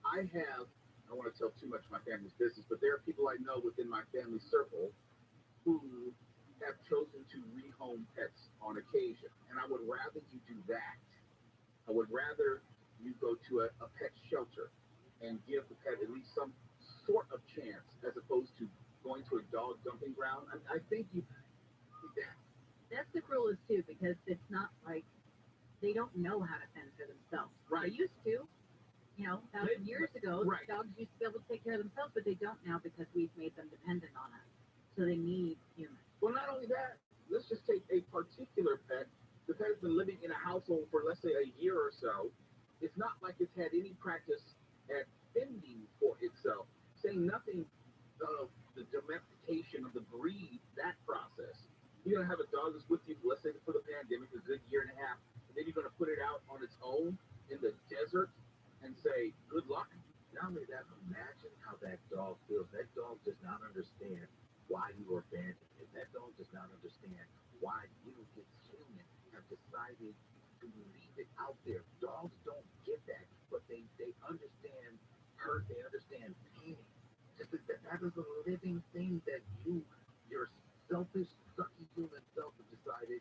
I don't want to tell too much of my family's business, but there are people I know within my family circle who have chosen to rehome pets on occasion. And I would rather you do that. I would rather you go to a pet shelter and give the pet at least some sort of chance, as opposed to going to a dog dumping ground. I think that's the cruelest too, because it's not like they don't know how to fend for themselves. Right. They used to, 1,000 years ago, right. Dogs used to be able to take care of themselves, but they don't now because we've made them dependent on us. So they need humans. Well, not only that, let's just take a particular pet. The pet has been living in a household for, let's say, a year or so. It's not like it's had any practice at not only that, imagine how that dog feels. That dog does not understand why you were abandoned. If that dog does not understand why you, its human, have decided to leave it out there. Dogs don't get that, but they understand hurt, they understand pain. Just that is a living thing that your selfish, sucky human self has decided,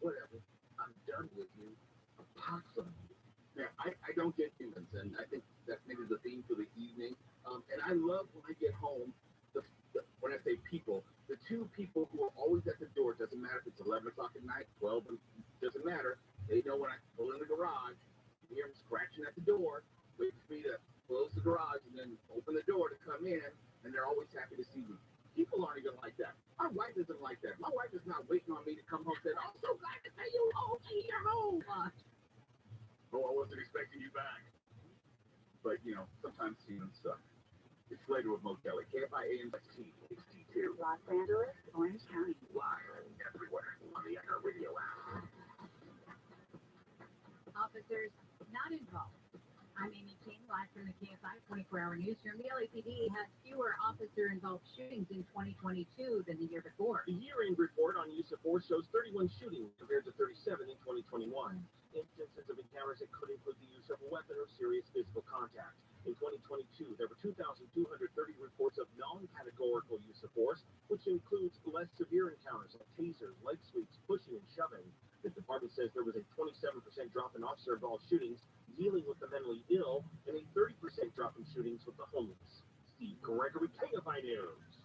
whatever, I'm done with you. A pox on you. Yeah, I don't get humans, and I think that's maybe the theme for the evening. And I love when I get home, when I say people, the two people who are always at the door, doesn't matter if it's 11 o'clock at night, 12, doesn't matter. They know when I pull in the garage, you hear them scratching at the door, wait for me to close the garage and then open the door to come in, and they're always happy to see me. People aren't even like that. My wife isn't like that. My wife is not waiting on me to come home and say, "Oh, I'm so glad to say you're home. You're home." Oh, I wasn't expecting you back. But, sometimes humans suck. It's later with Mo Kelly. KFI-AM-ST, HD2. Los Angeles, Orange County. Live everywhere on the iHeart Radio app. Officers not involved. I'm Amy King, live from the KFI 24-hour newsroom. The LAPD had fewer officer-involved shootings in 2022 than the year before. The year-end report on use of force shows 31 shootings compared to 37 in 2021. Instances of encounters that could include the use of a weapon or serious physical contact. In 2022, there were 2,230 reports of non-categorical use of force, which includes less severe encounters like tasers, leg sweeps, pushing, and shoving. The department says there was a 27% drop in officer-involved shootings dealing with the mentally ill and a 30% drop in shootings with the homeless. Steve Gregory, KFI News.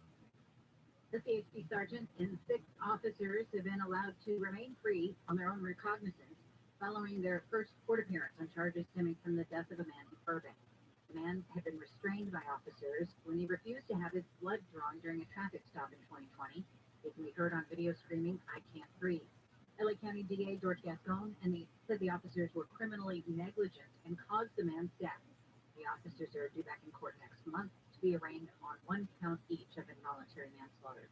The CHP sergeant and 6 officers have been allowed to remain free on their own recognizance following their first court appearance on charges stemming from the death of a man in Burbank. The man had been restrained by officers when he refused to have his blood drawn during a traffic stop in 2020. It can be heard on video screaming, "I can't breathe." LA County DA George Gascon said the officers were criminally negligent and caused the man's death. The officers are due back in court next month to be arraigned on 1 count each of involuntary manslaughter.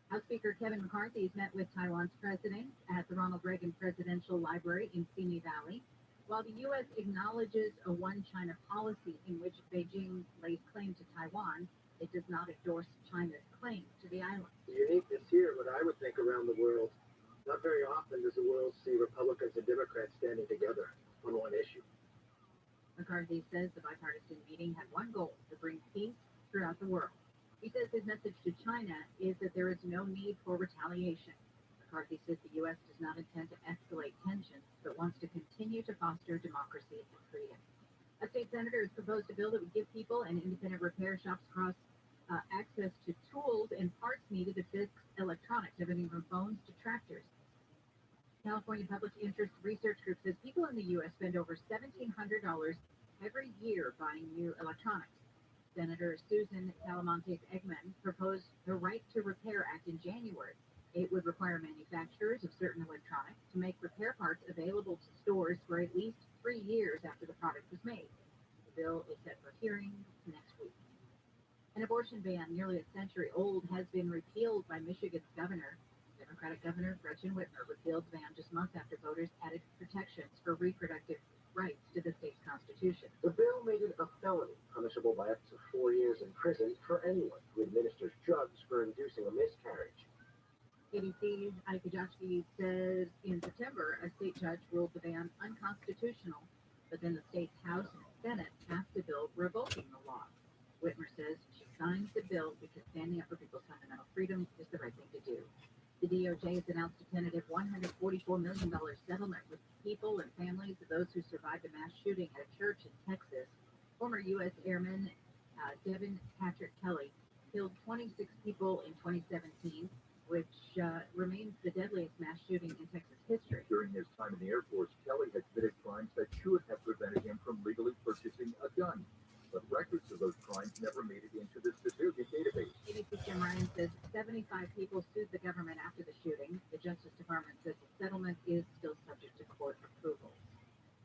House Speaker Kevin McCarthy has met with Taiwan's president at the Ronald Reagan Presidential Library in Simi Valley. While the U.S. acknowledges a one-China policy in which Beijing lays claim to Taiwan, it does not endorse China's claim to the island. The uniqueness here, what I would think around the world, not very often does the world see Republicans and Democrats standing together on one issue. McCarthy says the bipartisan meeting had one goal: to bring peace throughout the world. He says his message to China is that there is no need for retaliation. McCarthy says the U.S. does not intend to escalate tensions, but wants to continue to foster democracy and freedom. A state senator has proposed a bill that would give people and independent repair shops across access to tools and parts needed to fix electronics, everything from phones to tractors. California Public Interest Research Group says people in the U.S. spend over $1,700 every year buying new electronics. Senator Susan Talamontes-Eggman proposed the Right to Repair Act in January. It would require manufacturers of certain electronics to make repair parts available to stores for at least 3 years after the product was made. The bill is set for hearing next week. An abortion ban nearly a century old has been repealed by Michigan's governor. Democratic Governor Gretchen Whitmer repealed the ban just months after voters added protections for reproductive rights to the state's constitution. The bill made it a felony, punishable by up to 4 years in prison for anyone who administers drugs for inducing a miscarriage. ABC's Ike Jachke says in September, a state judge ruled the ban unconstitutional, but then the state's House and Senate passed a bill revoking the law. Whitmer says she signed the bill because standing up for people's fundamental freedoms is the right thing to do. The DOJ has announced a tentative $144 million settlement with people and families of those who survived a mass shooting at a church in Texas. Former U.S. Airman Devin Patrick Kelly killed 26 people in 2017, which remains the deadliest mass shooting in Texas history. During his time in the Air Force, Kelly had committed crimes that should have prevented him from legally purchasing a gun. But records of those crimes never made it into the civilian database. ABC's Jim Ryan says 75 people sued the government after the shooting. The Justice Department says the settlement is still subject to court approval.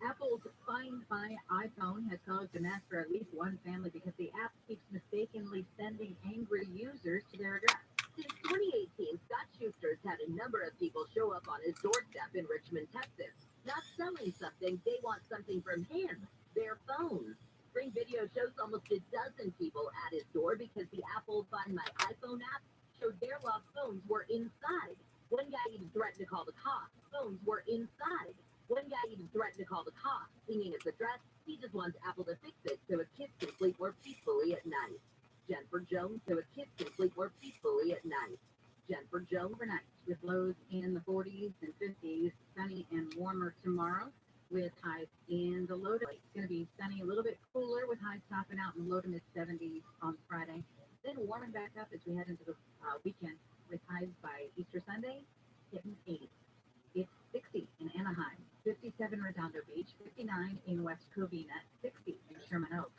Apple's Find My iPhone has caused a mess for at least one family because the app keeps mistakenly sending angry users to their address. Since 2018, Scott Schuster's had a number of people show up on his doorstep in Richmond, Texas. Not selling something, they want something from him, their phone. Ring Video shows almost a dozen people at his door because the Apple Find My iPhone app showed their lost phones were inside. One guy even threatened to call the cops. Phones were inside. One guy even threatened to call the cops, singing his address. He just wants Apple to fix it so his kids can sleep more peacefully at night. Jennifer Jones, so his kids can sleep more peacefully at night. Jennifer Jones overnight with lows in the 40s and 50s, sunny and warmer tomorrow with highs in the low to it's going to be sunny, a little bit cooler with highs topping out in low to mid 70s on Friday. Then warming back up as we head into the weekend with highs by Easter Sunday hitting 80. It's 60 in Anaheim, 57 Redondo Beach, 59 in West Covina, 60 in Sherman Oaks.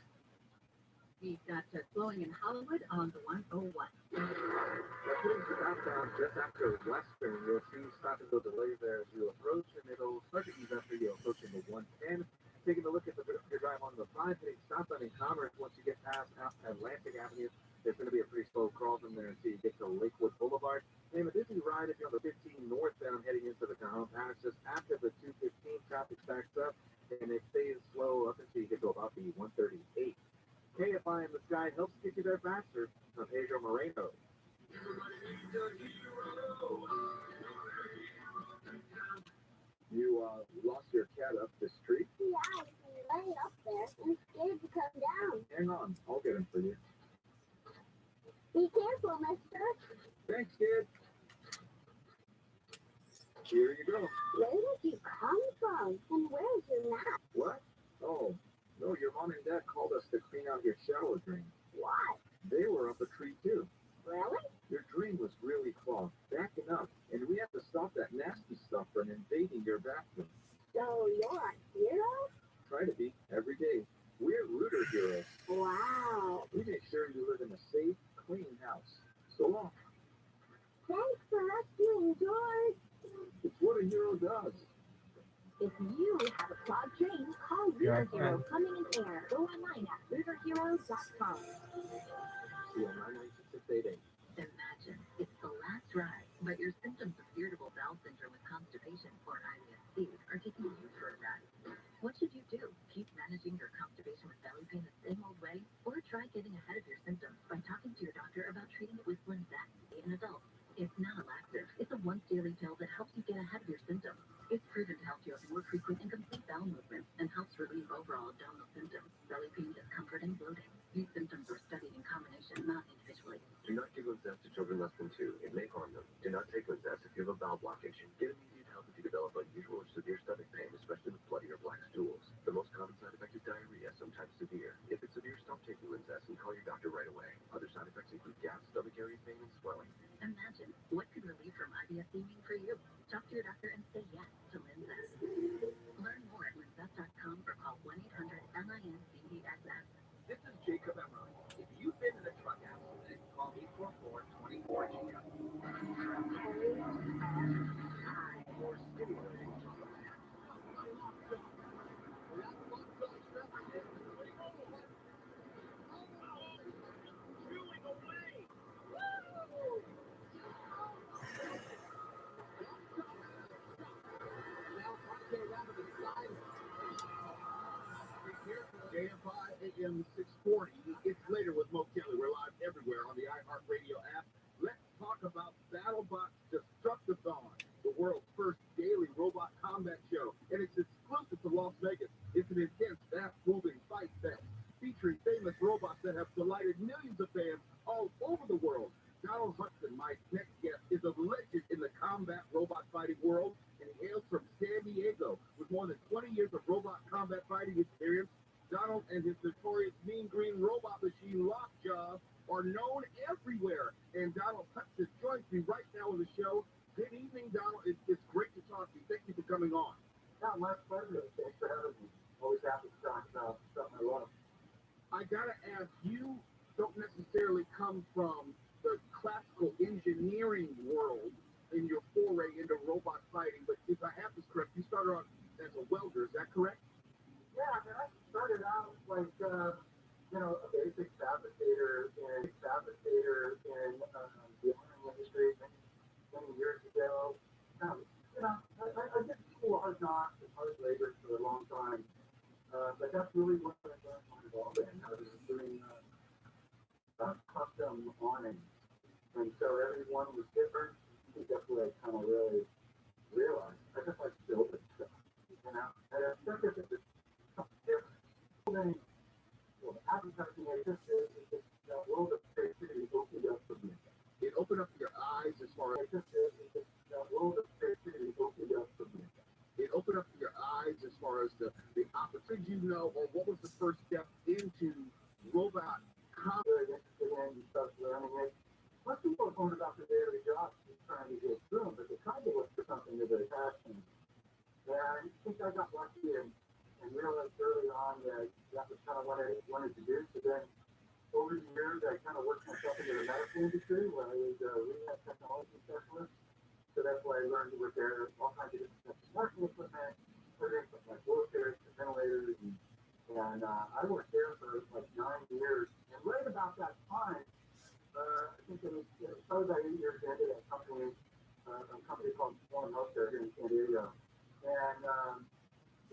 We've got flowing in Hollywood on the 101. Heading to downtown just after Western, you'll see stop and go delays there as you approach, and it'll start to ease after you approach the 110. Taking a look at your drive on the 5, hitting southbound in Commerce. Once you get past Atlantic Avenue, there's going to be a pretty slow crawl from there until you get to Lakewood Boulevard. Name a Disney ride if you're on the 15 northbound heading into the Cajon Palace. Just after the 215, traffic stacks up, and it stays slow up until you get to about the 138. KFI in the Sky helps get you there faster. I'm Pedro Moreno. You lost your cat up the street? Yeah, he's laying up there. I'm scared to come down. Hang on, I'll get him for you. Be careful, mister. Thanks, kid. Here you go. Where did you come from? And where's your map? What? Oh, no, your mom and dad called us to clean out your shower drain. What? They were up a tree, too. Really? Your drain was really clogged, backing up, and we have to stop that nasty stuff from invading your bathroom. So you're a hero? Try to be every day. We're Rooter Heroes. Wow. We make sure you live in a safe, clean house. So long. Thanks for rescuing George. It's what a hero does. If you have a clogged drain, call Rooter Hero Plumbing and Air. Go online at rooterheroes.com. See you on 99688. Imagine it's the last ride, but your symptoms of irritable bowel syndrome with constipation or IBS-C are taking you for a ride. What should you do? Keep managing your constipation with belly pain the same old way? Or try getting ahead of your symptoms by talking to your doctor about treating it with Linzess in adults. It's not a laxative. It's a once-daily pill that helps you get ahead of your symptoms. It's proven to help you have more frequent and complete bowel movements and helps relieve overall abdominal symptoms, belly pain, discomfort, and bloating. These symptoms are studied in combination, not individually. Do not give Linzess to children less than 2. It may harm them. Do not take Linzess if you have a bowel blockage. Get immediate help if you develop unusual or severe stomach pain, especially with bloody or black stools. The most common side effect is diarrhea, sometimes severe. If it's severe, stop taking Linzess and call your doctor right away. Other side effects include gas, stomach area pain, and swelling. Imagine what could relief from IBS-C mean for you. Talk to your doctor and say yes to Linzess. Learn more at linzess.com or call 1-800-LINZESS. This is Jacob Emerald. If you've been in a truck accident, call 844-24GM. More stimulating. JFI AM 640. It's later with Mo Kelly. We're live everywhere on the iHeartRadio app. Let's talk about BattleBots Destructathon, the world's first daily robot combat show, and it's exclusive to Las Vegas. It's an intense, fast-moving fight fest featuring famous robots that have delighted millions of fans all over the world. Donald Hudson, my next guest, is a legend in the combat robot fighting world, and he hails from San Diego with more than 20 years of robot combat fighting experience. Donald and his notorious mean green robot machine Lockjaw are known everywhere. And Donald Hudson joins me right now on the show. Good evening, Donald. It's great to talk to you. Thank you for coming on. Not my pleasure. Thanks for having me. Always happy to talk about stuff I love. I gotta ask, you don't necessarily come from the classical engineering world in your foray into robot fighting, but if I have this correct, you started out as a welder. Is that correct? Yeah, I mean, I started out like, a basic fabricator in the iron industry many years ago. I did school hard knocks and hard labor for a long time, but that's really what I learned my involvement. custom awnings. And so every one was different. I think that's what I kind of really realized. I just like building stuff, you know. And it's not just something different. Building, well, advertising, it's the world of creativity opened up for me. It opened up your eyes as far as The world of creativity opened up for me. it opened up your eyes as far as the opportunities, you know, or what was the first step into robot combat? Very interested in, you start learning it. Most people are going about their daily jobs just trying to get through them, but they're trying to look for something that they're passionate. And I think I got lucky and realized early on that that was kind of what I wanted to do. So then over the years, I kind of worked myself into the medical industry where I was a rehab technology specialist. So that's why I learned to repair all kinds of different types of nursing equipment, everything from like wheelchairs to ventilators. And I worked there for like 9 years. And right about that time, I think it was probably about 8 years into that company, a company called foodporn here in San Diego. And,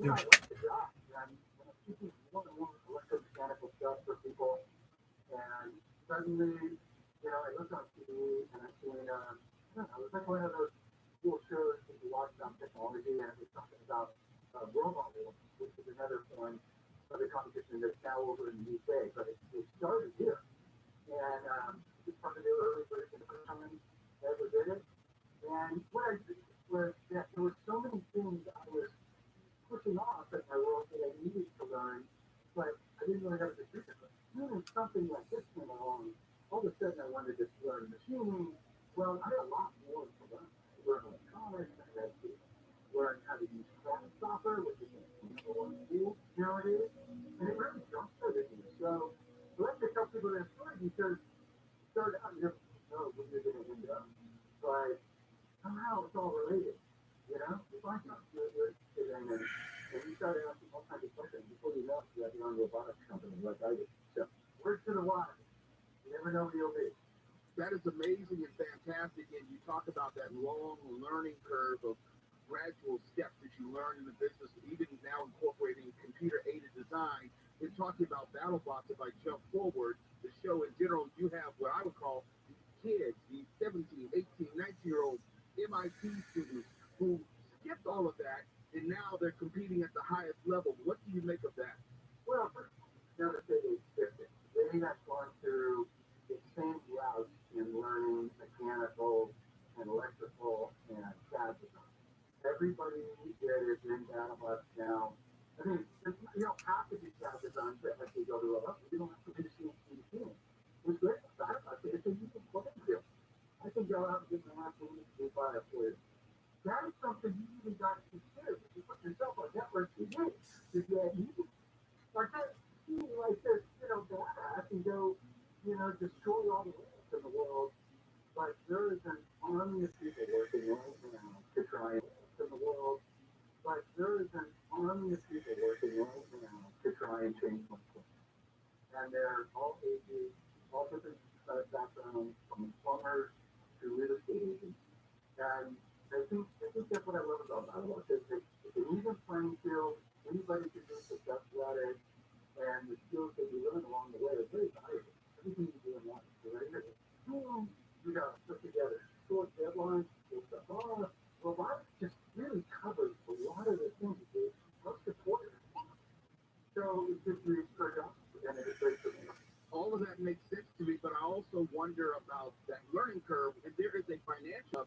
you know, I liked the job. And I was keeping more and more electromechanical stuff for people. And suddenly, you know, I looked on TV and I seen, I don't know, it was like one of those cool shows that you watch about technology, and it was talking about robot wars, which is another form of the competition that's now over in the UK, but it started here. And it's part of the early version of the time that ever did it. And what I did was that there were so many things I was pushing off in my world that I needed to learn, but I didn't really have the discipline. Doing something like this came along, all of a sudden I wanted to learn machining. Well, I had a lot more to learn. I learned electronics, I had to learn how to use craft software, which is the number one tool nowadays, and it really jump-started me. So I like to tell people that story because you start out, you don't know when you're going to end up, but somehow it's all related, you know? You find something you're interested in, and you start asking all kinds of questions before you know it, you have your own robotics company like I did. So, word to the wise. You never know where you'll be. That is amazing and fantastic. And you talk about that long learning curve of gradual steps that you learn in the business, even now incorporating computer-aided design. We're talking about BattleBots. If I jump forward, the show in general, you have what I would call these kids, these 17, 18, 19-year-old MIT students who skipped all of that, and now they're competing at the highest level. What do you make of that? Well, now that they skipped it, they have gone through the same route in learning mechanical and electrical and CAD design. Everybody that is in BattleBots now, I mean, you don't have to do CAD design to actually go to a level. You don't have to do CNC machining. What's great about it is that you can plug and field. I can go out and get my hands and do buy a for you. That is something you even got to consider. You put yourself on network TV. You get like that, like this, you know, badass and go, you know, destroy all the world in the world. But there is an army of people working right now to try and in the world. But there is an army of people working right now to try and change my place. And they're all ages, all different backgrounds, from plumbers to real estate agents. And I think that's what I love about BattleBots. It's an even playing field. Anybody can be successful at it. And the skills that you learn along the way are very valuable. Everything you do in life, right? You got to put together short deadlines, stuff. Robotics just really covers a lot of the things that are supported. So it's just really great job, and it's great for me. All of that makes sense to me, but I also wonder about that learning curve. If there is a financial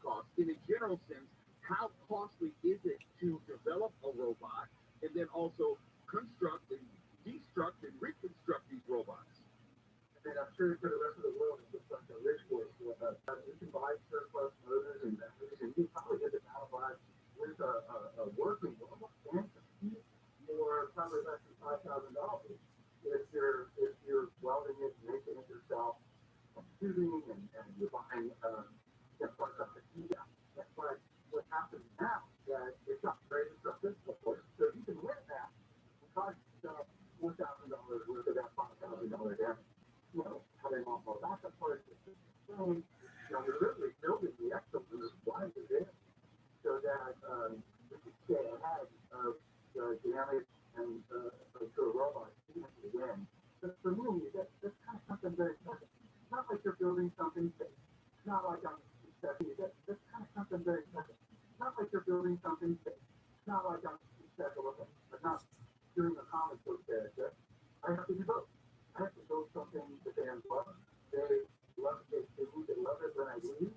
cost, in a general sense, how costly is it to develop a robot and then also construct and destruct and reconstruct these robots? And I'm sure for the rest of the world, it's just like a rich boy. You can buy surplus motors and batteries, and you probably get the BattleBot with a working robot and compete for probably less than $5,000 if you're welding it, making it yourself, shooting, and you're buying parts of the key. That's what happens now. That it's not very disruptive, of course. So you can win that and cost $4,000 worth of that $5,000 damage. You know, having all the backup parts, you know, we're literally building the exoplanet blind in so that we can stay ahead of the damage and to a robot even to win. But for me, that's kind of something very special. It's not like you're building something fake. Not like I'm special. That's kind of something very special. Not like you're building something fake. Not like I'm special, but not doing a comic book that I have to do both. I have to build something the fans love. They love it too. They love it when I leave,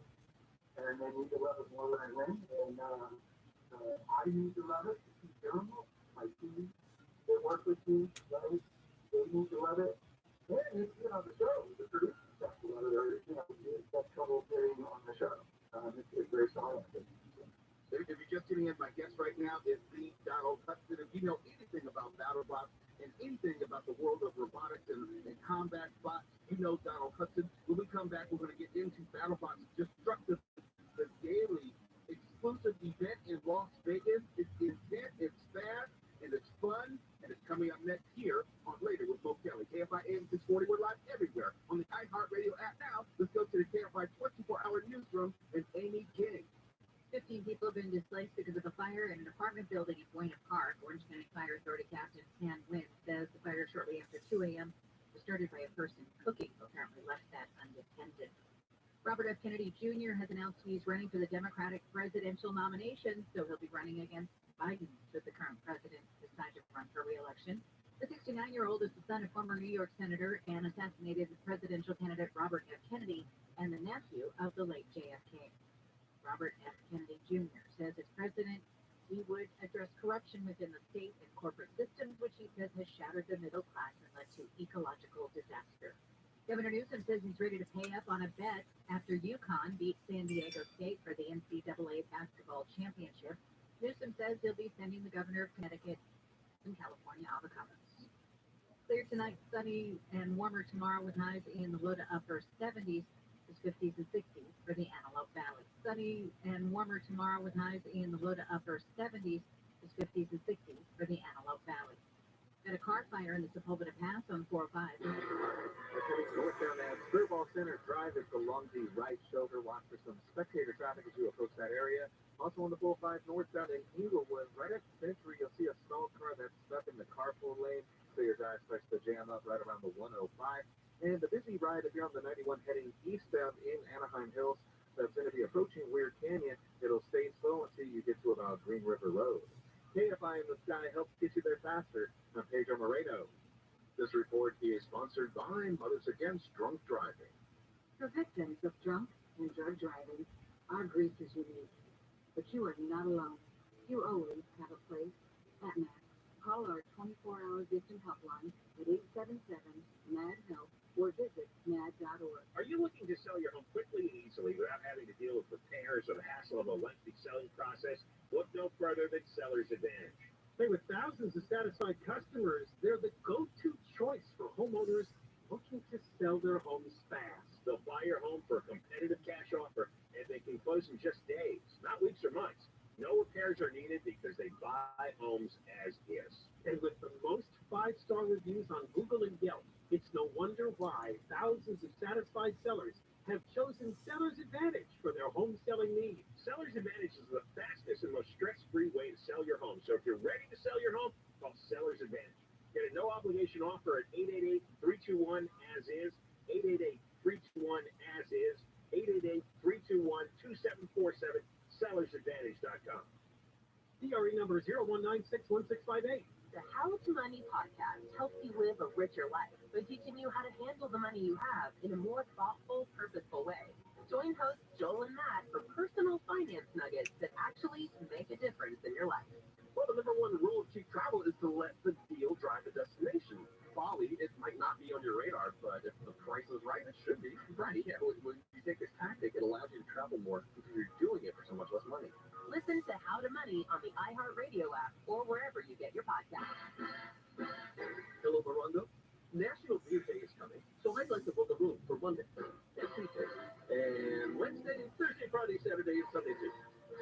and they need to love it more when I win. And I need to love it to keep doing it. My team, they work with me, right? They need to love it. And it's, the show, the producers have to love it, or, you have trouble getting on the show. It's very solid. So if you're just tuning in, my guest right now is the Donald Hudson. If you know anything about BattleBots and anything about the world of robotics and combat bots, you know Donald Hudson. When we come back, we're going to get into BattleBots Destructive, the daily exclusive event in Las Vegas. It's intense, it's fast, and it's fun, and it's coming up next here on Later with Mo Kelly. KFI AM 640, we're live everywhere on the iHeartRadio app now. Let's go to the KFI 24-hour newsroom and Amy King. 15 people have been displaced because of a fire in an apartment building in Buena Park. Orange County Fire Authority Captain Pan Wynn says the fire shortly after 2 a.m. was started by a person cooking, who apparently left that unattended. Robert F. Kennedy Jr. has announced he's running for the Democratic presidential nomination, so he'll be running against Biden should the current president decide to run for re-election. The 69-year-old is the son of former New York Senator and assassinated presidential candidate Robert F. Kennedy and the nephew of the late JFK. Robert F. Kennedy Jr. says as president, he would address corruption within the state and corporate systems, which he says has shattered the middle class and led to ecological disaster. Governor Newsom says he's ready to pay up on a bet after UConn beat San Diego State for the NCAA basketball championship. Newsom says he'll be sending the governor of Connecticut and California avocados. Clear tonight, sunny and warmer tomorrow with highs in the low to upper 70s. 50s and 60s for the Antelope Valley. Sunny and warmer tomorrow with highs in the low to upper 70s. 50s and 60s for the Antelope Valley. Got a car fire in the Sepulveda Pass on 405. Heading northbound at Spearball Center Drive is along the right shoulder. Watch for some spectator traffic as you approach that area. Also on the 405 northbound in Inglewood, right at the fence where you'll see a small car that's stuck in the carpool lane. So your guy expects to jam up right around the 105. And the busy ride if you're on the 91 heading eastbound in Anaheim Hills, that's going to be approaching Weird Canyon. It'll stay slow until you get to about Green River Road. KFI in the Sky helps get you there faster. I'm Pedro Moreno. This report is sponsored by Mothers Against Drunk Driving. For victims of drunk and drug driving, our grief is unique. But you are not alone. You always have a place at MAD. Call our 24-hour victim helpline at 877-MAD-HELP or visit mad.org. Are you looking to sell your home quickly and easily without having to deal with repairs or the hassle of a lengthy selling process? Look no further than Seller's Advantage. Hey, with thousands of satisfied customers, they're the go-to choice for homeowners looking to sell their homes fast. They'll buy your home for a competitive cash offer, and they can close in just days, not weeks or months. No repairs are needed because they buy homes as is. And with the most 5-star reviews on Google and Yelp, it's no wonder why thousands of satisfied sellers have chosen Seller's Advantage for their home selling needs. Seller's Advantage is the fastest and most stress-free way to sell your home. So if you're ready to sell your home, call Seller's Advantage. Get a no-obligation offer at 888-321-AS-IS, 888-321-AS-IS, 888-321-2747, sellersadvantage.com. DRE number 0196168. The How to Money podcast helps you live a richer life by teaching you how to handle the money you have in a more thoughtful, purposeful way. Join hosts Joel and Matt for personal finance nuggets that actually make a difference in your life. Well, the number one rule of cheap travel is to let the deal drive the destination. Bali, it might not be on your radar, but if the price is right, it should be. Right, yeah. When you take this tactic, it allows you to travel more because you're doing it for so much less money. Listen to How to Money on the iHeartRadio app or wherever you get your podcasts. Hello, Morongo. National Beer Day is coming, so I'd like to book a room for Monday and Tuesday, and Wednesday, Thursday, Friday, Saturday, and Sunday too.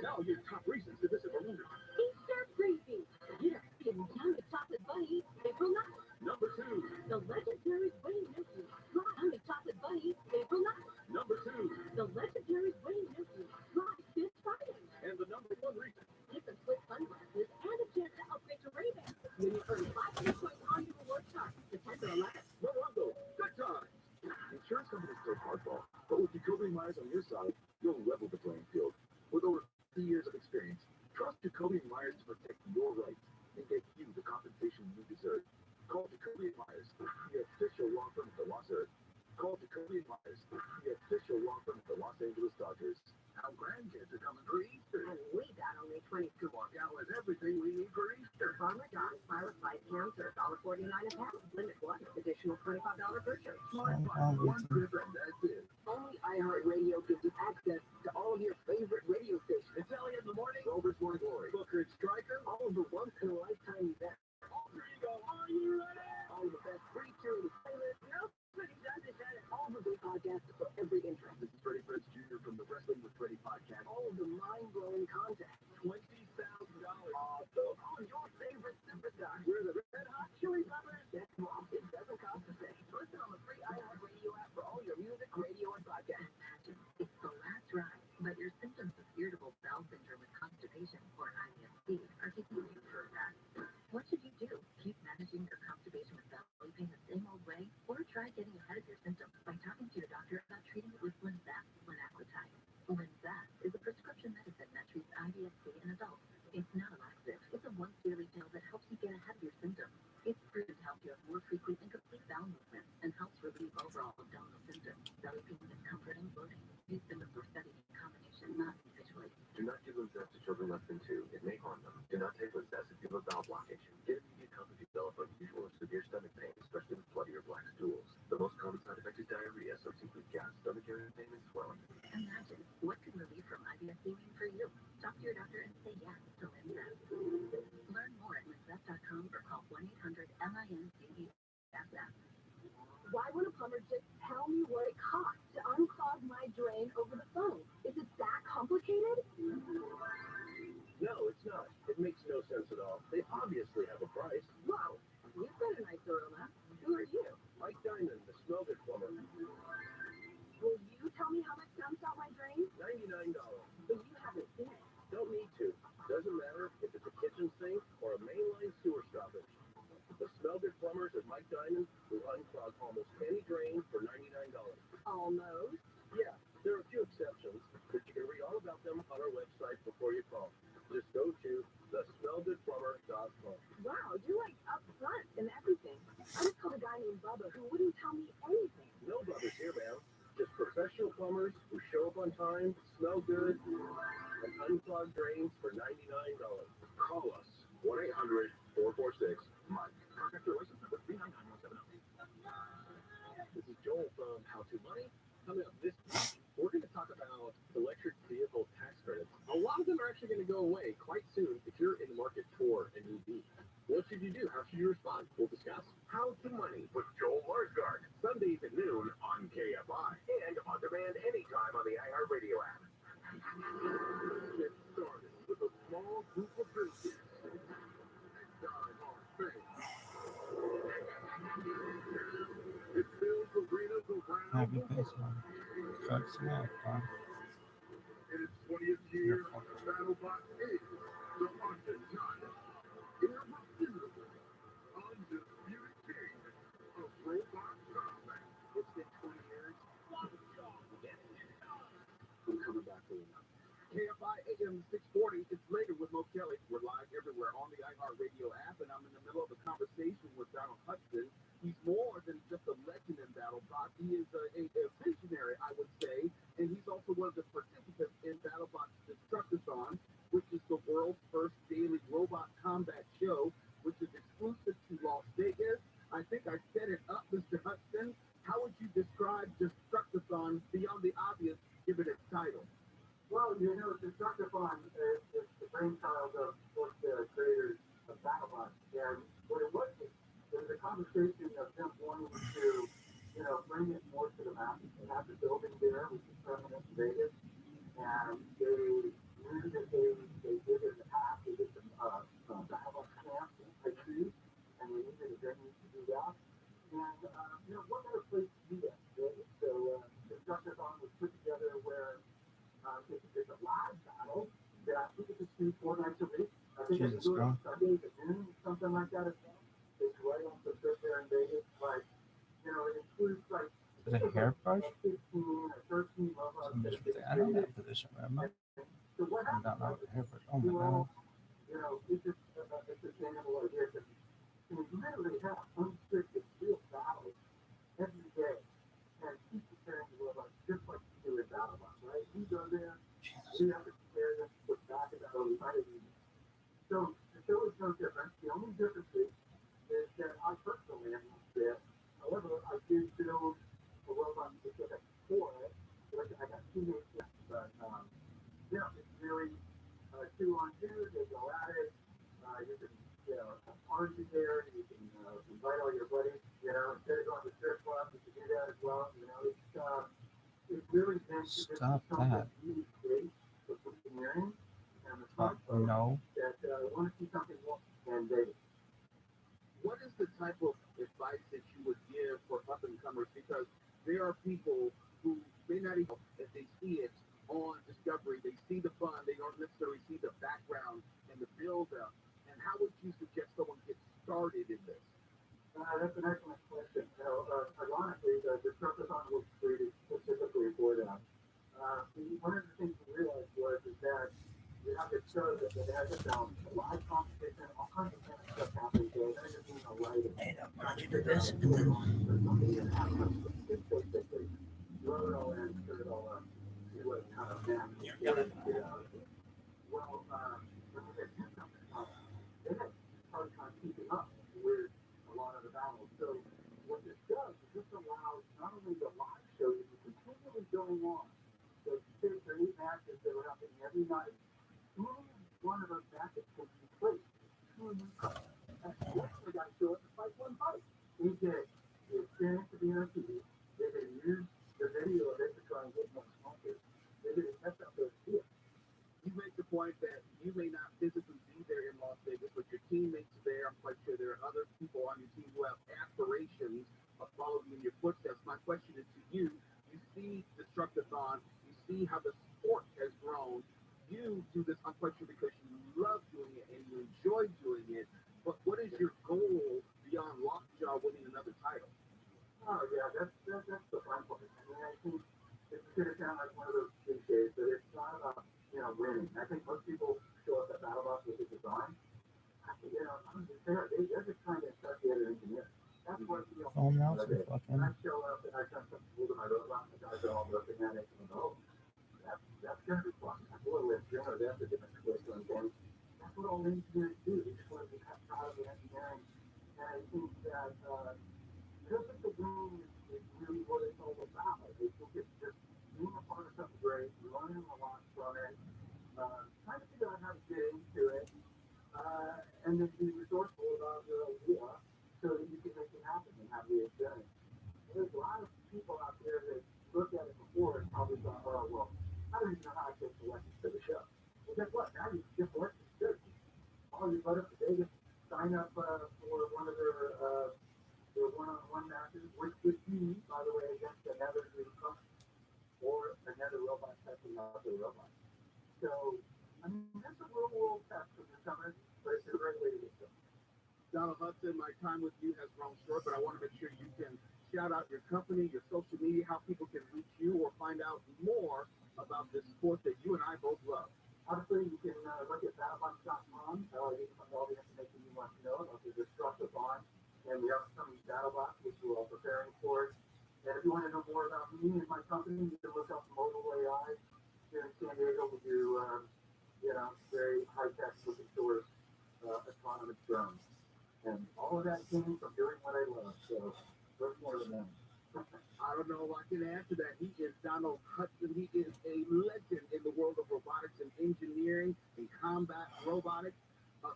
Now your top reasons to visit Morongo. Easter Crazy. Yeah, getting down to Chocolate Bunny, April 9th. Number 2. The legendary Wayne Newton. Down to Chocolate Bunny, April 9th. Number 2. The legendary Wayne Newton. Live this Friday. And the number 1 reason. Get some quick sunglasses and a chance to upgrade to Ray-Ban when you earn 500 points on your reward card. September 11th. Morongo, go $4.49 a pack. Limit one. Additional $25 purchase. One different, that's it. Only iHeartRadio gives you access to all of your favorite radio stations. It's Elliot in the morning. Rover's Morning Glory. Booker and Stryker. All of the once-in-a-lifetime events. All three go. Are you ready? All the best free curated playlists. Nobody does it better. All the big podcasts for every interest. This is Freddie Prinze Jr. from the Wrestling with Freddie podcast. All of the mind-blowing content. $20,000 off of all your favorite superstars. We're the Red Hot Chili Peppers. That's wrong. It doesn't cost a thing. Listen on the free iHeartRadio app for all your music, radio, and podcasts. It's the last ride, but your symptoms of irritable bowel syndrome with constipation, or IBS-C, are taking you for a ride. What should you do? Keep managing your constipation with belly pain the same old way, or try getting ahead of your symptoms by talking to your doctor about treating it with Linzess, linaclotide. Linzess is a prescription medicine that treats IBS-C in adults. It's not a laxative. It's a once-daily pill that helps you get ahead of your symptoms. It's proven to help you have more frequent and complete bowel movements and helps relieve overall abdominal symptoms. Belly pain, discomfort, and bloating. These symptoms were studied in combination, not individually. Do not give Linzess to children less than 2. It may harm them. Do not take Linzess if you have a bowel blockage. Get immediate help if you develop unusual or severe stomach pain, especially with bloody or black stools. The most common side effect is diarrhea, so include gas, stomach area pain, and swelling. Imagine, what could relief from IBS-C mean for you? Talk to your doctor and say yes to Linzess. Learn more at linzess.com or call 1-800-LINZESS. Why would a plumber just tell me what it costs to unclog my drain over the phone? Is it that complicated? No, it's not. It makes no sense at all. They obviously have a price. Whoa, you've got a nice aroma. Who are you? Mike Diamond, the Smell Good plumber. Will you tell me how much dumps out my drain? $99. But you haven't seen it. Don't need to. Doesn't matter if it's a kitchen sink or a mainline sewer stoppage. The Smell Good plumbers at Mike Diamond will unclog almost any drain for $99. Almost. Yeah, there are a few exceptions, but you can read all about them on our website before you call. Just go to thesmellgoodplumber.com. Wow, you're like upfront and everything. I just called a guy named Bubba who wouldn't tell me anything. No Bubba's here, ma'am. Just professional plumbers who show up on time, smell good, and unclog drains for $99. Call us, 1-800-446-MIKE. Contact your license number 399170. This is Joel from How to Money. Coming up this week, we're going to talk about electric vehicle tax credits. A lot of them are actually going to go away quite soon if you're in the market for an EV. What should you do? How should you respond? We'll discuss How to Money with Joel Larsgaard, Sundays at noon on KFI and on demand anytime on the iHeartRadio app. Get started with a small group of drinks. Time on fame. It fills arenas around Happy the face world. man. Fuck smack, man. In its 20th year on the BattleBot is the undeniable, irrefutable, undisputed king of robot combat. It's been 20 years. I'm coming back for you now. KFI AM 640, it's later with Mo Kelly. We're live everywhere on the iHeartRadio app, and I'm in the middle of a conversation with Donald Hudson. He's more than just a legend in BattleBot. He is a visionary, I would say, and he's also one of the participants in BattleBot's Destructathon, which is the world's first daily robot combat show, which is exclusive to Las Vegas. I think I set it up, Mr. Hudson. How would you describe Destructathon beyond the obvious, given its title? Well, Destructathon is the brainchild of the creators of BattleBot. And what it was a conversation of them wanting to, bring it more to the masses. They have the building there, which is permanent in Vegas. And they knew that they did in the past. They did some BattleBot camps in Texas, and they needed a venue to do that. And, what better place to do that? Right? So, Destructathon was put together where it's a live battle that we get to do 4 nights a week. I think it's doing on Sundays at noon, something like that as well. It's right on the strip there in Vegas. Like, it includes like Is it a hairbrush? 15 or 13 robots. I don't have position, remember? So what I don't happens? like the hairbrush. Oh my god. It's just a sustainable idea. You literally have unrestricted real battles every day. And keep preparing the robots just like you do in BattleBot, right? You go there, you have to prepare them, put back in that old fighting. So the show is no different. The only difference is that our Stop that. No. Want to see something more and they. What is the type of advice that you would give for up and comers? Because there are people who may not even, if they see it on Discovery, they see the fun, they don't necessarily see the background and the build up. And how would you suggest someone get started in this? That's an excellent question. Ironically, the Truckathon was created specifically for that. One of the things we realized is that you have to show that it has a balance, a live competition, all kinds of kind of stuff happening. So it doesn't mean a lighting. Hey, why don't you do this? And then It's basically throw it all in, put it all up, see what kind of map. you're gonna. Well, when you get 10 numbers, they have a hard time keeping up with a lot of the battles. So what this does is this allows not only the live show to be continually going on, so 6 or 8 matches that are happening every night, any one of those matches can be played. They got to show up and fight one fight. They get the experience of being on TV. They can use the video of it to try and get more sponsors. They can test out their skills. You make the point that you may not physically be there in Las Vegas, but your teammates there. I'm quite sure there are other people on your team who have aspirations of following in your footsteps. My question is to you. You see Destructathon. You see how the sport has grown. You do this, I'm quite sure, because you love doing it and you enjoy doing it. But what is your goal beyond Lockjaw winning another title? Oh, yeah, that's the fun part. I mean, I think it's going to sound like one of those cliches, but it's not about, winning. I think most people show up at BattleBox with a design. I'm just there. They're just trying to start the other engineer. That's what, Oh, now it's fucking. when I show up and I come something cool to my robot, the guys are all looking at it and go, that's going to be fun. That's what we're doing. That's a different twist on things. That's what all engineers do. They just want to be proud of the engineering. And I think that just at the game is really what it's all about. I think it's just being a part of something great, learning a lot from it, trying to figure out how to get into it, and then be resourceful about your idea so that you can make it happen and have the experience. There's a lot of people out there that looked at it before and probably thought, oh, well, I don't even know how to get selected for the show. Well, guess what? Now you can get selected. Good. All you put up to Vegas, sign up for one of their one-on-one matches, which would be, by the way, against another newcomer or another robot testing out the robot. So, I mean, that's a real world test for newcomers, but it's a great way to get started. Donald Hudson, my time with you has grown short, but I want to make sure you can shout out your company, your social media, how people can reach you or find out more about this sport that you and I both love. Obviously, you can look at battlebox.com. You can find all the information you want to know about the Destructathon and the upcoming BattleBox, which we're all preparing for. And if you want to know more about me and my company, you can look up Modal AI. Here in San Diego, we do, very high-tech looking towards autonomous drones. And all of that came from doing what I love. So, look more than that. I don't know if I can answer that. He is Donald Hudson. He is a legend in the world of robotics and engineering and combat robotics.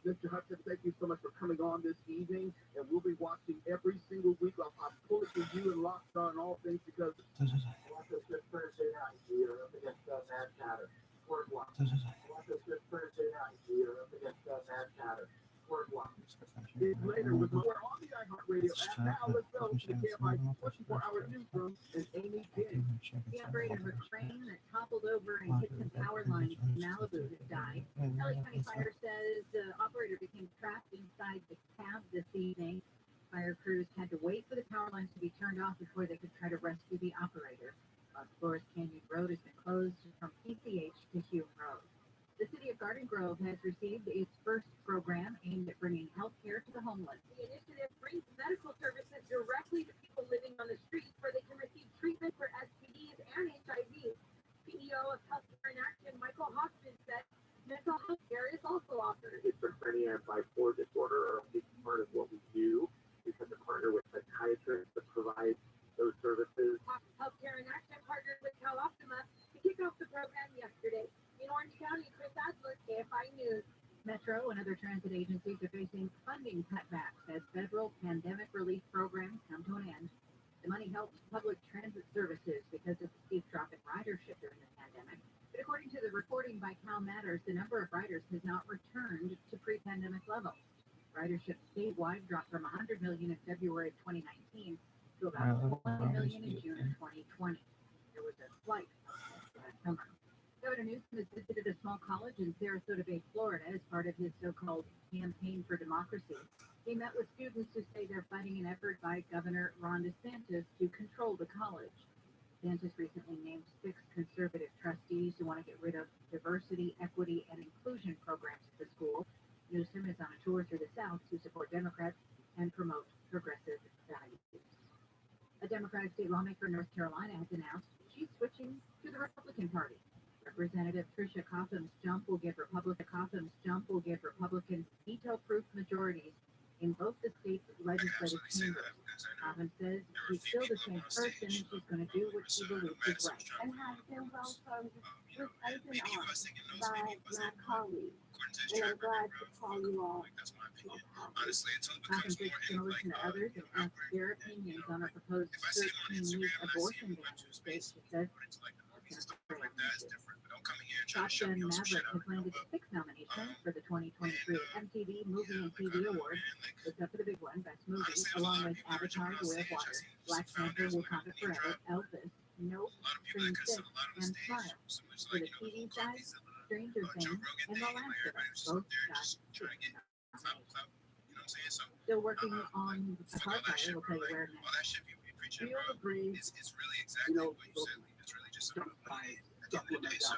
Mr. Hudson, thank you so much for coming on this evening. And we'll be watching every single week. I'm pulling for you and locked on all things because watch us this Thursday night. We are up against Mad Chatter. Word one. Watch us this Thursday night. We are up against Mad Chatter. Word one. Later, we're on the iHeartRadio app. Now let's go to the KFI 24-hour newsroom and Amy King. The operator of a train that toppled over and hit some power lines in Malibu has died. LA County Fire says the operator became trapped inside the cab this evening. Fire crews had to wait for the power lines to be turned off before they could try to rescue the operator. Forest Canyon Road has been closed from PCH to Hume Road. The city of Garden Grove has received its first program aimed at bringing health care to the homeless. The initiative brings medical services directly to people living on the streets where they can receive treatment for STDs and HIV. CEO of Healthcare in Action, Michael Hoskins, said mental health care is also offered. Schizophrenia and bipolar disorder are a big part of what we do because we partner with psychiatrists to provide those services. Healthcare in Action partnered with Cal Optima to kick off the program yesterday. In Orange County, Chris Adler, KFI News. Metro and other transit agencies are facing funding cutbacks as federal pandemic relief programs come to an end. The The money helped public transit services because of the steep drop in ridership during the pandemic. But according to the reporting by Cal Matters, the number of riders has not returned to pre-pandemic levels. Ridership statewide dropped from 100 million in February of 2019 to about 20 million in June of 2020. There was a slight uptick last summer. Governor Newsom has visited a small college in Sarasota Bay, Florida, as part of his so-called campaign for democracy. He met with students who say they're fighting an effort by Governor Ron DeSantis to control the college. DeSantis recently named 6 conservative trustees who want to get rid of diversity, equity, and inclusion programs at the school. Newsom is on a tour through the South to support Democrats and promote progressive values. A Democratic state lawmaker in North Carolina has announced she's switching to the Republican Party. Representative Tricia Cotham's jump will give Republicans veto-proof majorities in both the state's legislative chambers. Cotham says she's still the same person and she's going to do what she believes is right. And has been welcomed with open arms by my colleagues. And I'm glad to call you all. Cotham takes promotion to others and asks their opinions on a proposed 13-week abortion ban in the state. She says Top Gun Maverick has landed 6 nominations for the 2023 MTV Movie and TV Awards. It's up for the big one, Best Movie, along with Avatar: The Way of Water, Black Panther: Wakanda Forever, Elvis, Nope, Scream 6, and Smile. For the TV side, Stranger Things and The Last of Us both got 6 nominations. Still working on a car fire, we'll tell you where next. Do you agree? Supplements out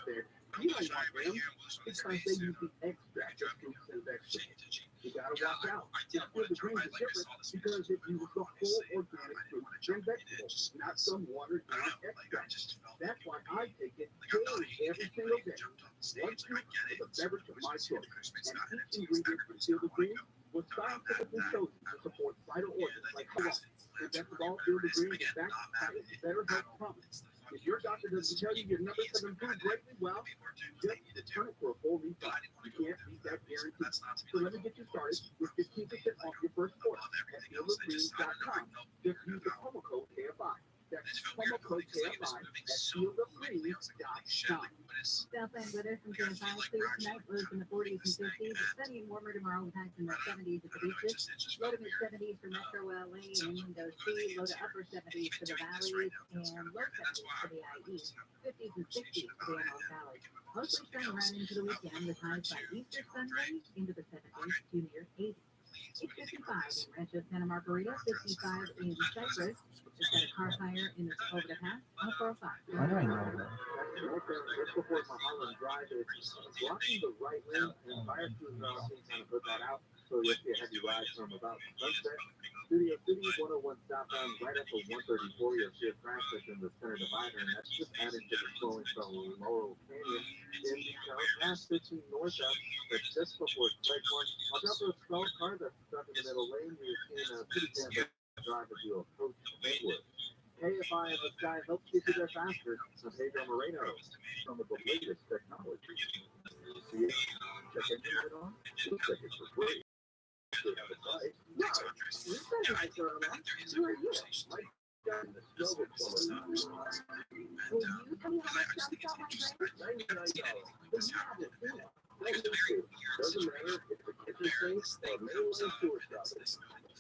there. You don't want them because they use the extract of fruits and vegetables. You gotta watch out. Now, the greens is different because it uses the whole organic fruits and vegetables, not some watered down extract. That's why I take it daily, every single day. 1 scoop of a beverage of my choice, and each ingredient from Field of Greens was scientifically chosen to support vital organs like heart. And that's all Field of Greens is backed by its Better Health Promise. If your doctor doesn't tell you your numbers have improved greatly, well, just turn it for a full refund. You can't beat that guarantee. So let me get you started with 15% off your first order at fieldofgreens.com. Just use the promo code KFI. That's promo code KFI at fieldofgreens.com. Southland weather from KFI, clear tonight, lows in the 40s and 50s. Sunny and warmer tomorrow with highs in the 70s at the beaches. Low to mid 70s for Metro LA and Windows C. Low to upper 70s for the valleys and low 70s for the IE. 50s and 60s for the Antelope Valley. Mostly sun around into the weekend with highs by Easter Sunday into the 70s to near 80. It's 55 in Rancho Santa Margarita, 55 in Cypress. Just got a car fire in the over the pass on the 405. Why do I know that? Just before Mulholland Drive, it's blocking the right lane, and fire crews are also kind of put that out, so you'll see a heavy ride from about sunset. Studio City 101 southbound, right up to 134, you'll see a crash that's in the center divider, and that's just adding to the slowing from Laurel Canyon in past 15 north up. But just before Leghorn, on top of a small car that's stuck in the middle lane, you're seeing a pretty damn drive as you approach Maywood. KFI in the sky helps get you there faster. I'm Pedro Moreno, some of the latest technology. See it? Check it on. We'll check it for free. Wow, you said nice earlier. Who are you? The Silver Plumber. Will you tell me how much jumps out my brain? $99. Then you have to do it. Doesn't matter if it's a kitchen sink or a main line sewer stopper.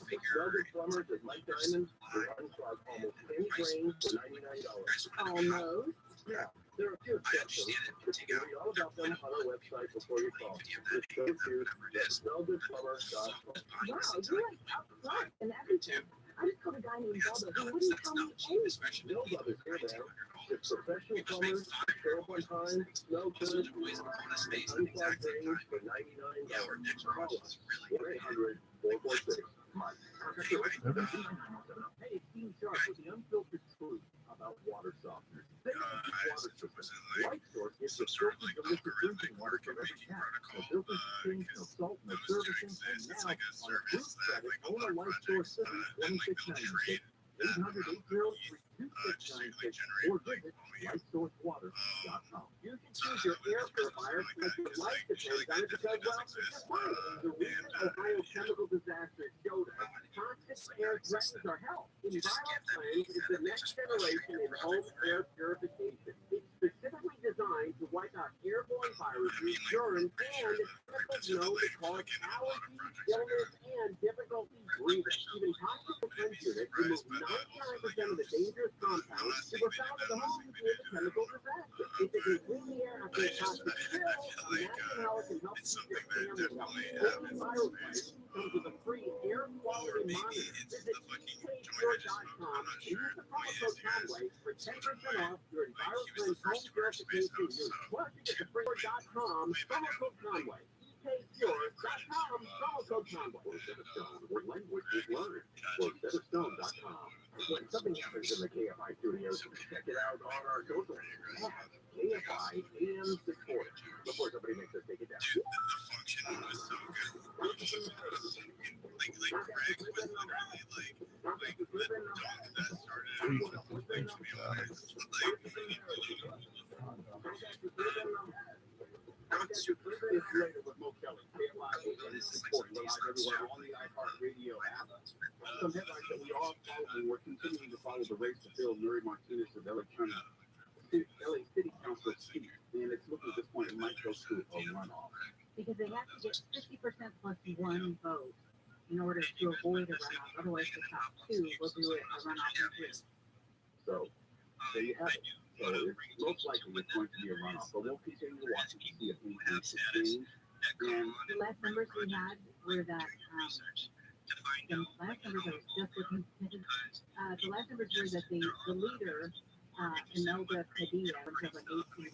The Silver Plumbers at Mike Diamond will unclog almost any drain for $99. Almost. Yeah, there are a few exceptions, but you can read all about them on our website before you call. Just go to SmellGoodPlumber.com. Wow, you're like upfront and everything. I just called a guy named Bubba who wouldn't tell me anything. No others here, man. It's professional plumbers, show up on time, smell good, unclog drains for $99. Call us, 1-800-446. Hey, it's Dean Sharp with the unfiltered truth about water softeners. They are water softeners. Light Source gives you filtered delicious drinking water from every tap. The filters change no salt, no servicing, and now on a group credit, own a Light Source City, $26.96. 800-803-2696 or visit lightsourcewater.com. You can choose your air purifier like your life depends on it because, well, just fine. The recent Ohio chemical disaster showed us toxic air threatens our health. In ViralRabbi, it's the next generation in home air purification. It's specifically designed to wipe out airborne viruses, germs, and chemicals known to cause allergies, illness, and difficulty breathing. Even toxic defense units remove 99% of the dangerous compounds that were found in the homes near the chemical disaster. If it can clean the air after a toxic spill, imagine how it can help keep your family healthy. Only ViralRabbi comes with a free air quality monitor. Visit picoftheday.com and use the promo code Conway for 10% off your EnviroFriend home purification unit. Plus, you get the free.com promo code Conway. picoftheday.com promo code Conway. For Stone, where language is learned. For stone.com. When something happens in the KFI studios, check it out on our social media. KFI AM 640. Before somebody makes us take it down. Dude, the function was so good. Like Greg was literally like the dog that started everyone. To be honest, It's later with Mo Kelly. KFI AM 640 live everywhere on the iHeartRadio app. Some headlines that we are following. We're continuing to follow the race to fill Mary Martinez of LA City Council seat, and it's looking at this point it might go to a runoff. Because they have to get 50% plus one vote in order to avoid a runoff. Otherwise, the top two will do it a runoff in three. So there you have it. So it's most likely it's going to be a runoff, but we'll continue to watch to see if anything change. And The last numbers we had were that the last numbers I was just looking at, the last numbers were that the leader, Imelda Padilla, which has like 18,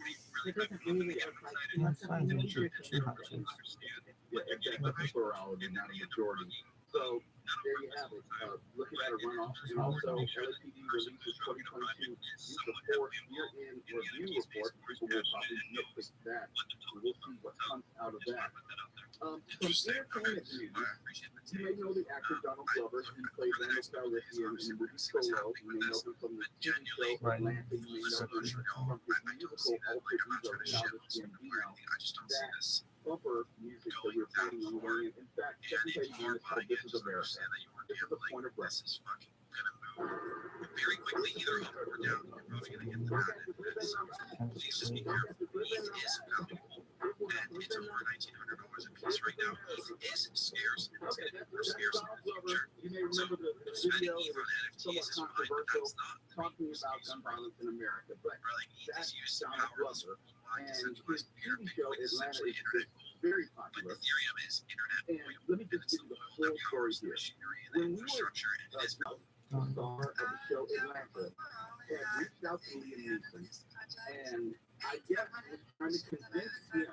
it doesn't really look like she has some major changes. yeah, exactly, plurality, not a majority. So there you have it. Looking at a runoff, and also LAPD releases 2022 use of force year-end review report. People will probably nitpick that. So we'll see what comes out of that. Some entertainment news. You may know the actor Donald Glover. He played Randall Calrissian in the movie Solo. You may know him from the TV show Atlanta. You may know him from his musical alter ego Childish Gambino. That bumper music that we were playing on the way. In fact, second page one is called "This Is America." This is the point of reference. very quickly, either up or down. You're probably going to get the data. Please just be careful. Weed is valuable, and it's over $1,900 a piece right now. It is scarce. It's going to be more scarce in the future. You may remember the video that was somewhat controversial talking about gun violence in America, but that's Donald Glover, and his TV show Atlanta is very popular. And let me just give you the full story here. When we were star of the show Atlanta had reached out to Liam Neeson, and I guess was trying to convince him,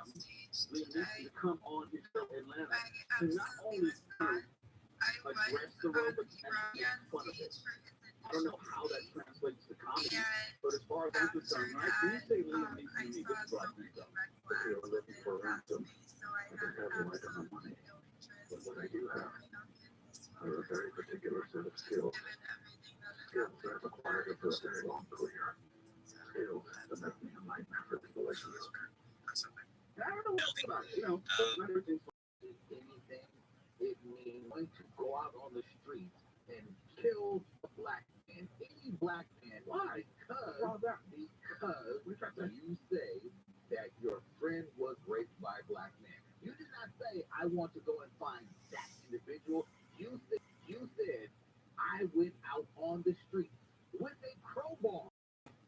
Liam Neeson, to come on his show Atlanta to not only address the road, but to actually make fun of it. I don't know how that translates to comedy, but as far as I'm concerned, right, when you say Liam Neeson, you need to drop yourself. If you're looking for ransom, I just have the right amount of money. But what I do have are a very particular set of skills. Skills that I've acquired over a very long career. Skills that make me a nightmare for people like you. I don't know what about it. You know, anything it means going to go out on the street and kill a black man, any black man. Why? Because you say that your friend was raped by a black man. You did not say, I want to go and find that individual. You said, I went out on the street with a crowbar.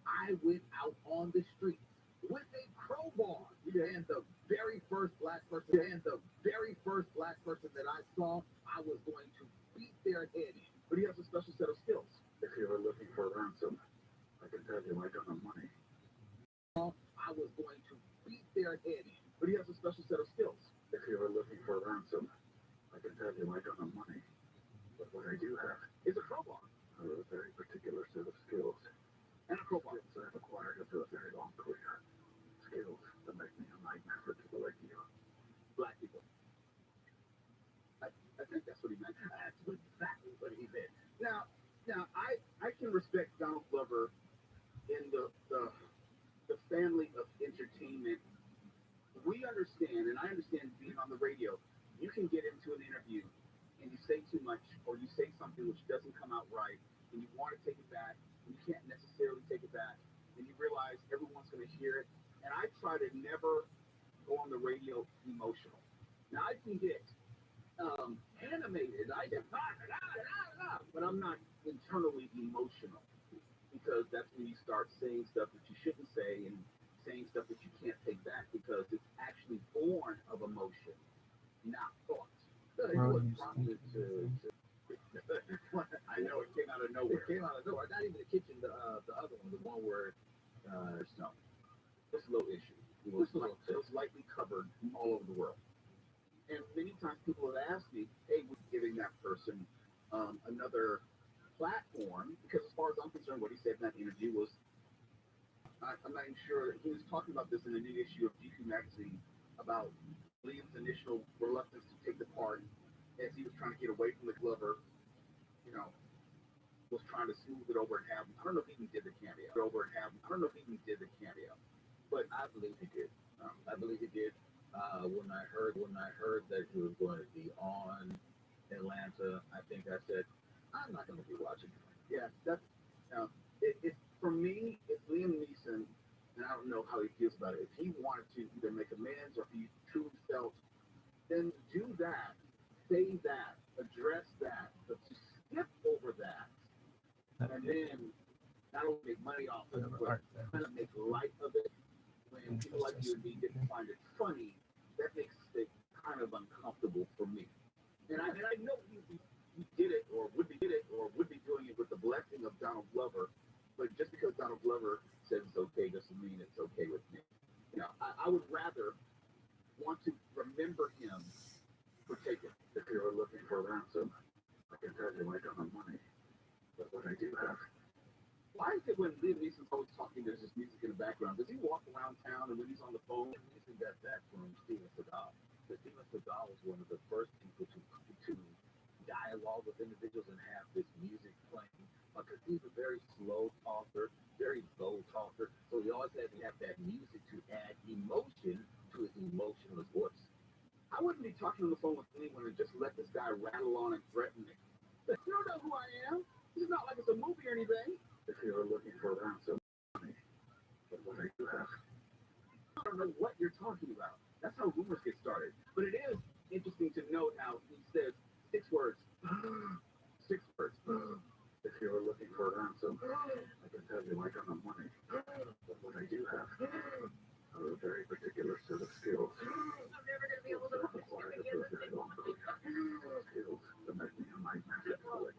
I went out on the street with a crowbar. And the very first black person that I saw, I was going to beat their head in. But he has a special set of skills. If you were looking for ransom, I can tell you I don't have money. I was going to beat their head in. But he has a special set of skills. If you were looking for ransom, I can tell you I don't have money. But what I do have is a crowbar. I have a very particular set of skills. And a crowbar. Skills I've acquired over a very long career. Skills that make me a nightmare for people like you. Black people. I think that's what he meant. That's exactly what he meant. Now, I can respect Donald Glover in the family of entertainment. We understand, and I understand being on the radio, you can get into an interview and you say too much, or you say something which doesn't come out right, and you want to take it back, and try to never go on the radio emotional. Now I can get animated, but I'm not internally emotional, because that's when you start saying stuff that you shouldn't say and saying stuff that you can't take back, because it's actually born of emotion, not thought. I know it came out of nowhere. It came out of nowhere. Not even the kitchen. The other one, the one where snow. It's a low issue. It was lightly covered all over the world. And many times people have asked me, hey, we're giving that person another platform, because as far as I'm concerned, what he said in that interview was, I'm not even sure, he was talking about this in the new issue of GQ magazine about Liam's initial reluctance to take the part as he was trying to get away from the Glover, was trying to smooth it over and have, I don't know if he even did the cameo, but I believe he did. When I heard that he was going to be on Atlanta, I think I said, I'm not going to be watching it. Yeah, that's for me, it's Liam Neeson, and I don't know how he feels about it. If he wanted to either make amends or if he truly felt, then do that, say that, address that, but to skip over that, and then not only make money off of it, but kind of make light of it. When people like you and me didn't find it funny, that makes it kind of uncomfortable for me. And I know he did it or would be doing it with the blessing of Donald Glover, but just because Donald Glover says it's okay doesn't mean it's okay with me. I would rather want to remember him for taking. If you're looking for a ransom, I can tell you I don't have money, but what I do have. Why is it when Liam Neeson's always talking, there's just music in the background? Does he walk around town and when he's on the phone? Neeson got that from Steven Seagal. Because Steven Seagal was one of the first people to dialogue with individuals and have this music playing. Because he's a very slow talker, very low talker. So he always had to have that music to add emotion to his emotionless voice. I wouldn't be talking on the phone with anyone and just let this guy rattle on and threaten me. You don't know who I am. It's not like it's a movie or anything. If you're looking for a ransom, but what I do have, I don't know what you're talking about. That's how rumors get started. But it is interesting to note how he says 6 words. 6 words. If you're looking for a ransom, I can tell you I don't have money. But what I do have are a very particular set of skills. I'm never going to be able to skills that make me a nightmare to collect.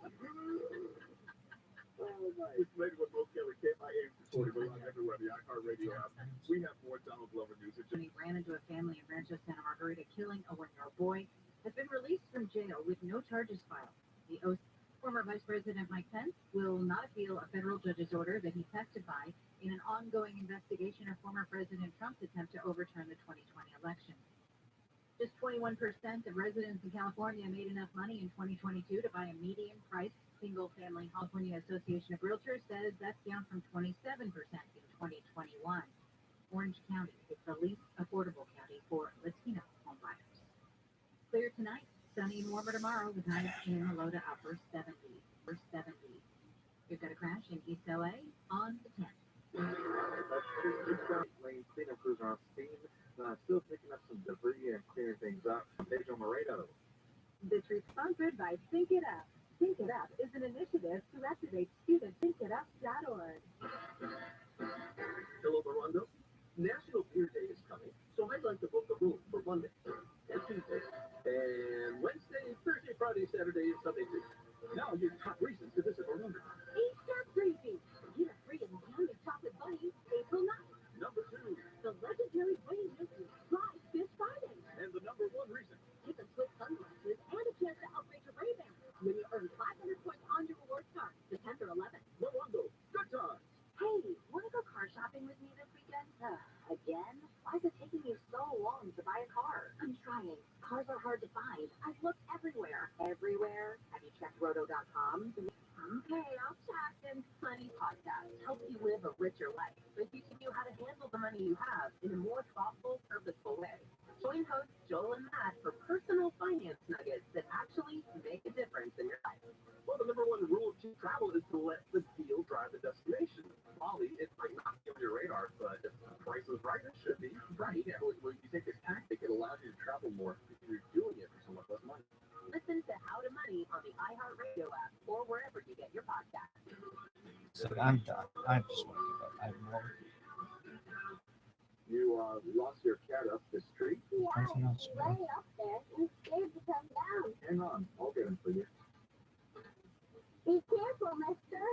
It's later with Mo Kelly, KIA 40, everywhere, the iHeartRadio app. We have more Donald Glover news. He ran into a family in Rancho Santa Margarita, killing a 1-year-old boy, has been released from jail with no charges filed. The former Vice President Mike Pence will not appeal a federal judge's order that he testify in an ongoing investigation of former President Trump's attempt to overturn the 2020 election. Just 21% of residents in California made enough money in 2022 to buy a median-priced single-family. California Association of Realtors says that's down from 27% in 2021. Orange County is the least affordable county for Latino home buyers. Clear tonight, sunny and warmer tomorrow with highs in the low to upper 70s. We've got a crash in East LA on the 10th. Lane cleanup crews are on scene, still picking up some debris and clearing things up. Pedro Moreno. This is sponsored by Think It Up. Think It Up is an initiative to activate students. ThinkItUp.org. Hello, Miranda. National Beer Day is coming, so I'd like to book a room for Monday and Tuesday, and Wednesday, Thursday, Friday, Saturday, and Sunday too. Now your top reasons to visit Miranda. Easter Crazy. Get a free and candy chocolate bunny April 9th. Number 2. The legendary Wayne Newton Live this Friday. And the number 1 reason. Get the Swift sunglasses and a chance to outrage a Ray-Ban when you earn 500 points on your rewards card, the 10th or 11th. Miranda, good times. Hey, want to go car shopping with me this weekend? Again? Why is it taking you so long to buy a car? I'm trying. Cars are hard to find. I've looked everywhere. Everywhere? Have you checked roto.com? Okay, I'll check. And Money Podcast helps you live a richer life by teaching you how to handle the money you have in a more thoughtful, purposeful way. Join hosts Joel and Matt for personal finance nuggets that actually make a difference in your life. Well, the number 1 rule of cheap travel is to let the deal drive the destination. Molly, it might not be on your radar, but if the price is right, it should be. I'm done. I just want to give up. I have more. You lost your cat up the street? Nothing else. Way up there and scared to come down. Hang on, I'll get him for you. Be careful, mister.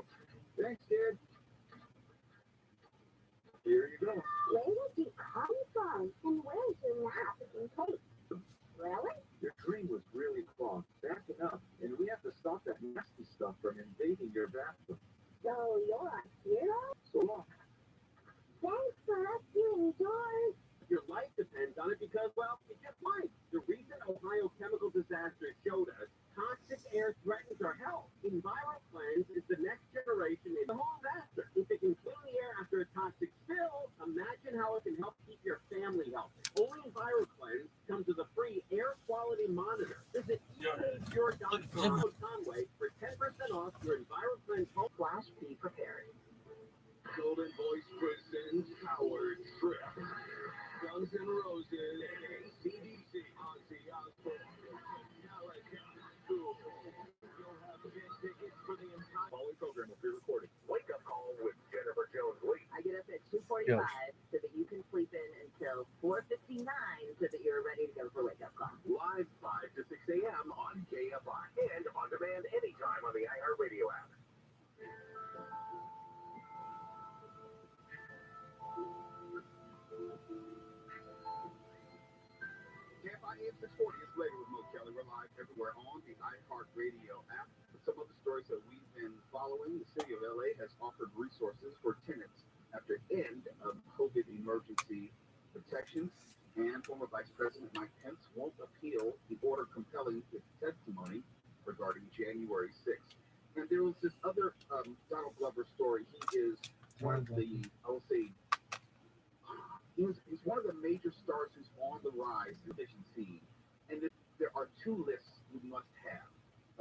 Thanks, kid. Here you go. Where did you come from? And where's your map and tape? Really? Your tree was really clogged, backing up, and we have to stop that nasty stuff from invading your bathroom. So you're a hero? So long. Thanks for rescuing George. Your life depends on it because, well, it just might. The recent Ohio chemical disaster showed us toxic air threatens our health. EnviroCleanse is the next generation in the whole disaster. If it can clean the air after a toxic spill, imagine how it can help keep your family healthy. Only EnviroCleanse comes with a free air quality monitor. Visit ePure.com Conway for 10% off your EnviroCleanse home. Be prepared. Golden Voice presents Howard Trip. Guns N' Roses, CDC, Ozzy Osbourne, Metallica, You'll have 10 tickets for the entire following program will be recorded. Wake Up Call with Jennifer Jones-Lee. I get up at 2:45 so that you can sleep in until 4:59 so that you're ready to go for wake up call. Live 5 to 6 a.m. on KFI and on demand anytime on the iHeartRadio app. KFI AM 640 is later with Mo Kelly. We're live everywhere on the iHeartRadio app. Some of the stories that we've been following, the city of LA has offered resources for tenants after end of COVID emergency protections, and former Vice President Mike Pence won't appeal the order compelling his testimony regarding January 6th. And there was this other Donald Glover story. He is one of the, I will say, he's one of the major stars who's on the rise in the vision scene. And there are two lists you must have.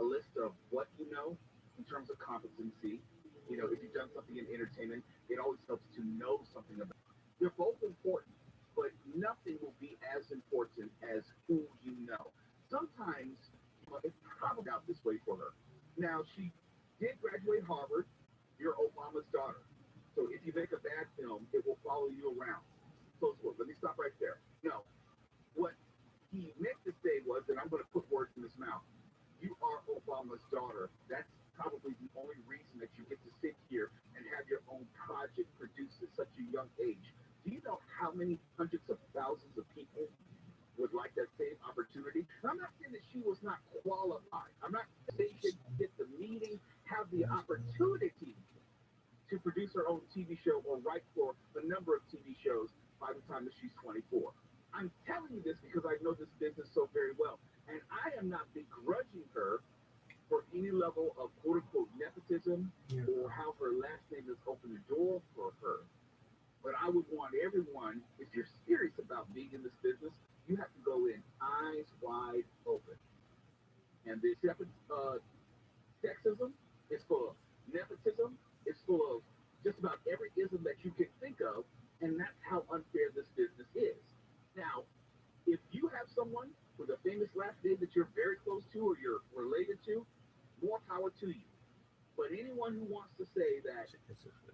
A list of what you know in terms of competency. You know, if you've done something in entertainment, it always helps to know something about it. They're both important, but nothing will be as important as who you know. Sometimes, it's probably out this way for her. Now, she did graduate Harvard. You're Obama's daughter. So if you make a bad film, it will follow you around. So let me stop right there. No. What he meant to say was, and I'm going to put words in his mouth, you are Obama's daughter. That's probably the only reason that you get to sit here and have your own project produced at such a young age. Do you know how many hundreds of thousands of people would like that same opportunity? I'm not saying that she was not qualified. I'm not saying she should get the meeting, have the opportunity to produce her own TV show or write for a number of TV shows by the time that she's 24. I'm telling you this because I know this business so very well. And I am not begrudging her for any level of quote-unquote nepotism or how her last name has opened the door for her. But I would want everyone, if you're serious about being in this business, you have to go in eyes wide open. And the sexism is full of nepotism. It's full of just about every ism that you can think of. And that's how unfair this business is. Now, if you have someone with a famous last name that you're very close to or you're related to, more power to you. But anyone who wants to say that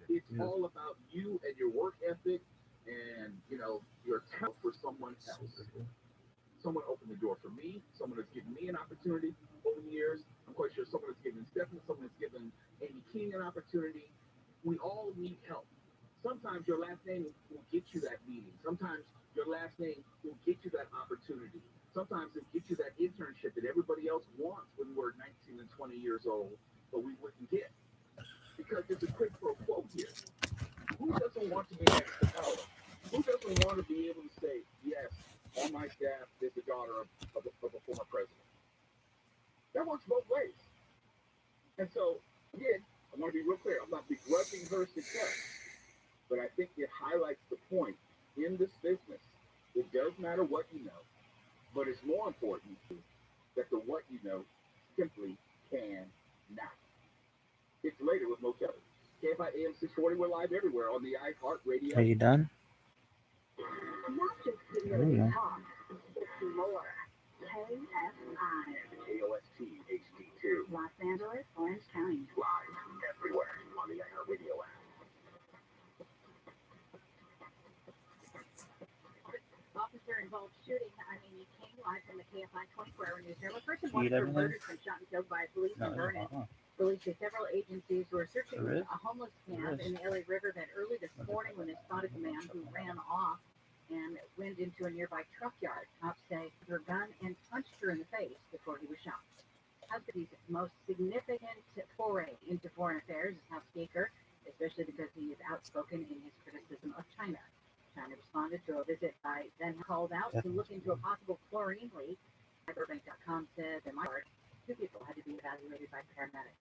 it's all about you and your work ethic and, you know, your talent for someone else. Someone opened the door for me. Someone has given me an opportunity over the years. I'm quite sure someone has given Stephanie, someone has given Amy King an opportunity. We all need help. Sometimes your last name will get you that meeting. Sometimes your last name will get you that opportunity. Sometimes it'll get you that internship that everybody else wants when we're 19 and 20 years old, but we wouldn't get. Because there's a quid pro quo here. Who doesn't want to be next to power? Who doesn't want to be able to say, yes, on my staff is the daughter of a former president? That works both ways. And so, again, I want to be real clear. I'm not begrudging her success, but I think it highlights the point in this business. It does matter what you know, but it's more important that the what you know simply cannot. It's later with Mo Kelly. KFI AM 640, we're live everywhere on the iHeartRadio. Are you done? Not just I don't know. talk, it's more. KFI. KOST HD to Los Angeles, Orange County. live everywhere on the iHeartRadio app. Officer-involved shooting. I'm Amy King, live from the KFI 24-hour newsroom. A person wanted for murder has been shot and killed by police in Vernon. Police say several agencies were searching a homeless camp in the LA riverbed early this morning when they spotted the man who ran off and went into a nearby truck yard. Cops say he drew a gun and punched her in the face before he was shot. His most significant foray into foreign affairs is House Speaker, especially because he is outspoken in his criticism of China. China responded to a visit by then called out to look into a possible chlorine leak. Burbank.com said in my part, 2 people had to be evaluated by paramedics.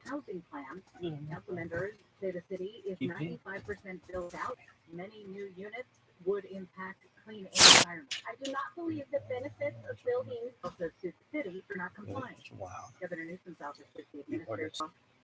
Housing plans. Council members say the city is 95% built out. Many new units would impact clean air environment. I do not believe the benefits of building Also sued the city for not complying. Wow. Governor Newsom's office says the administration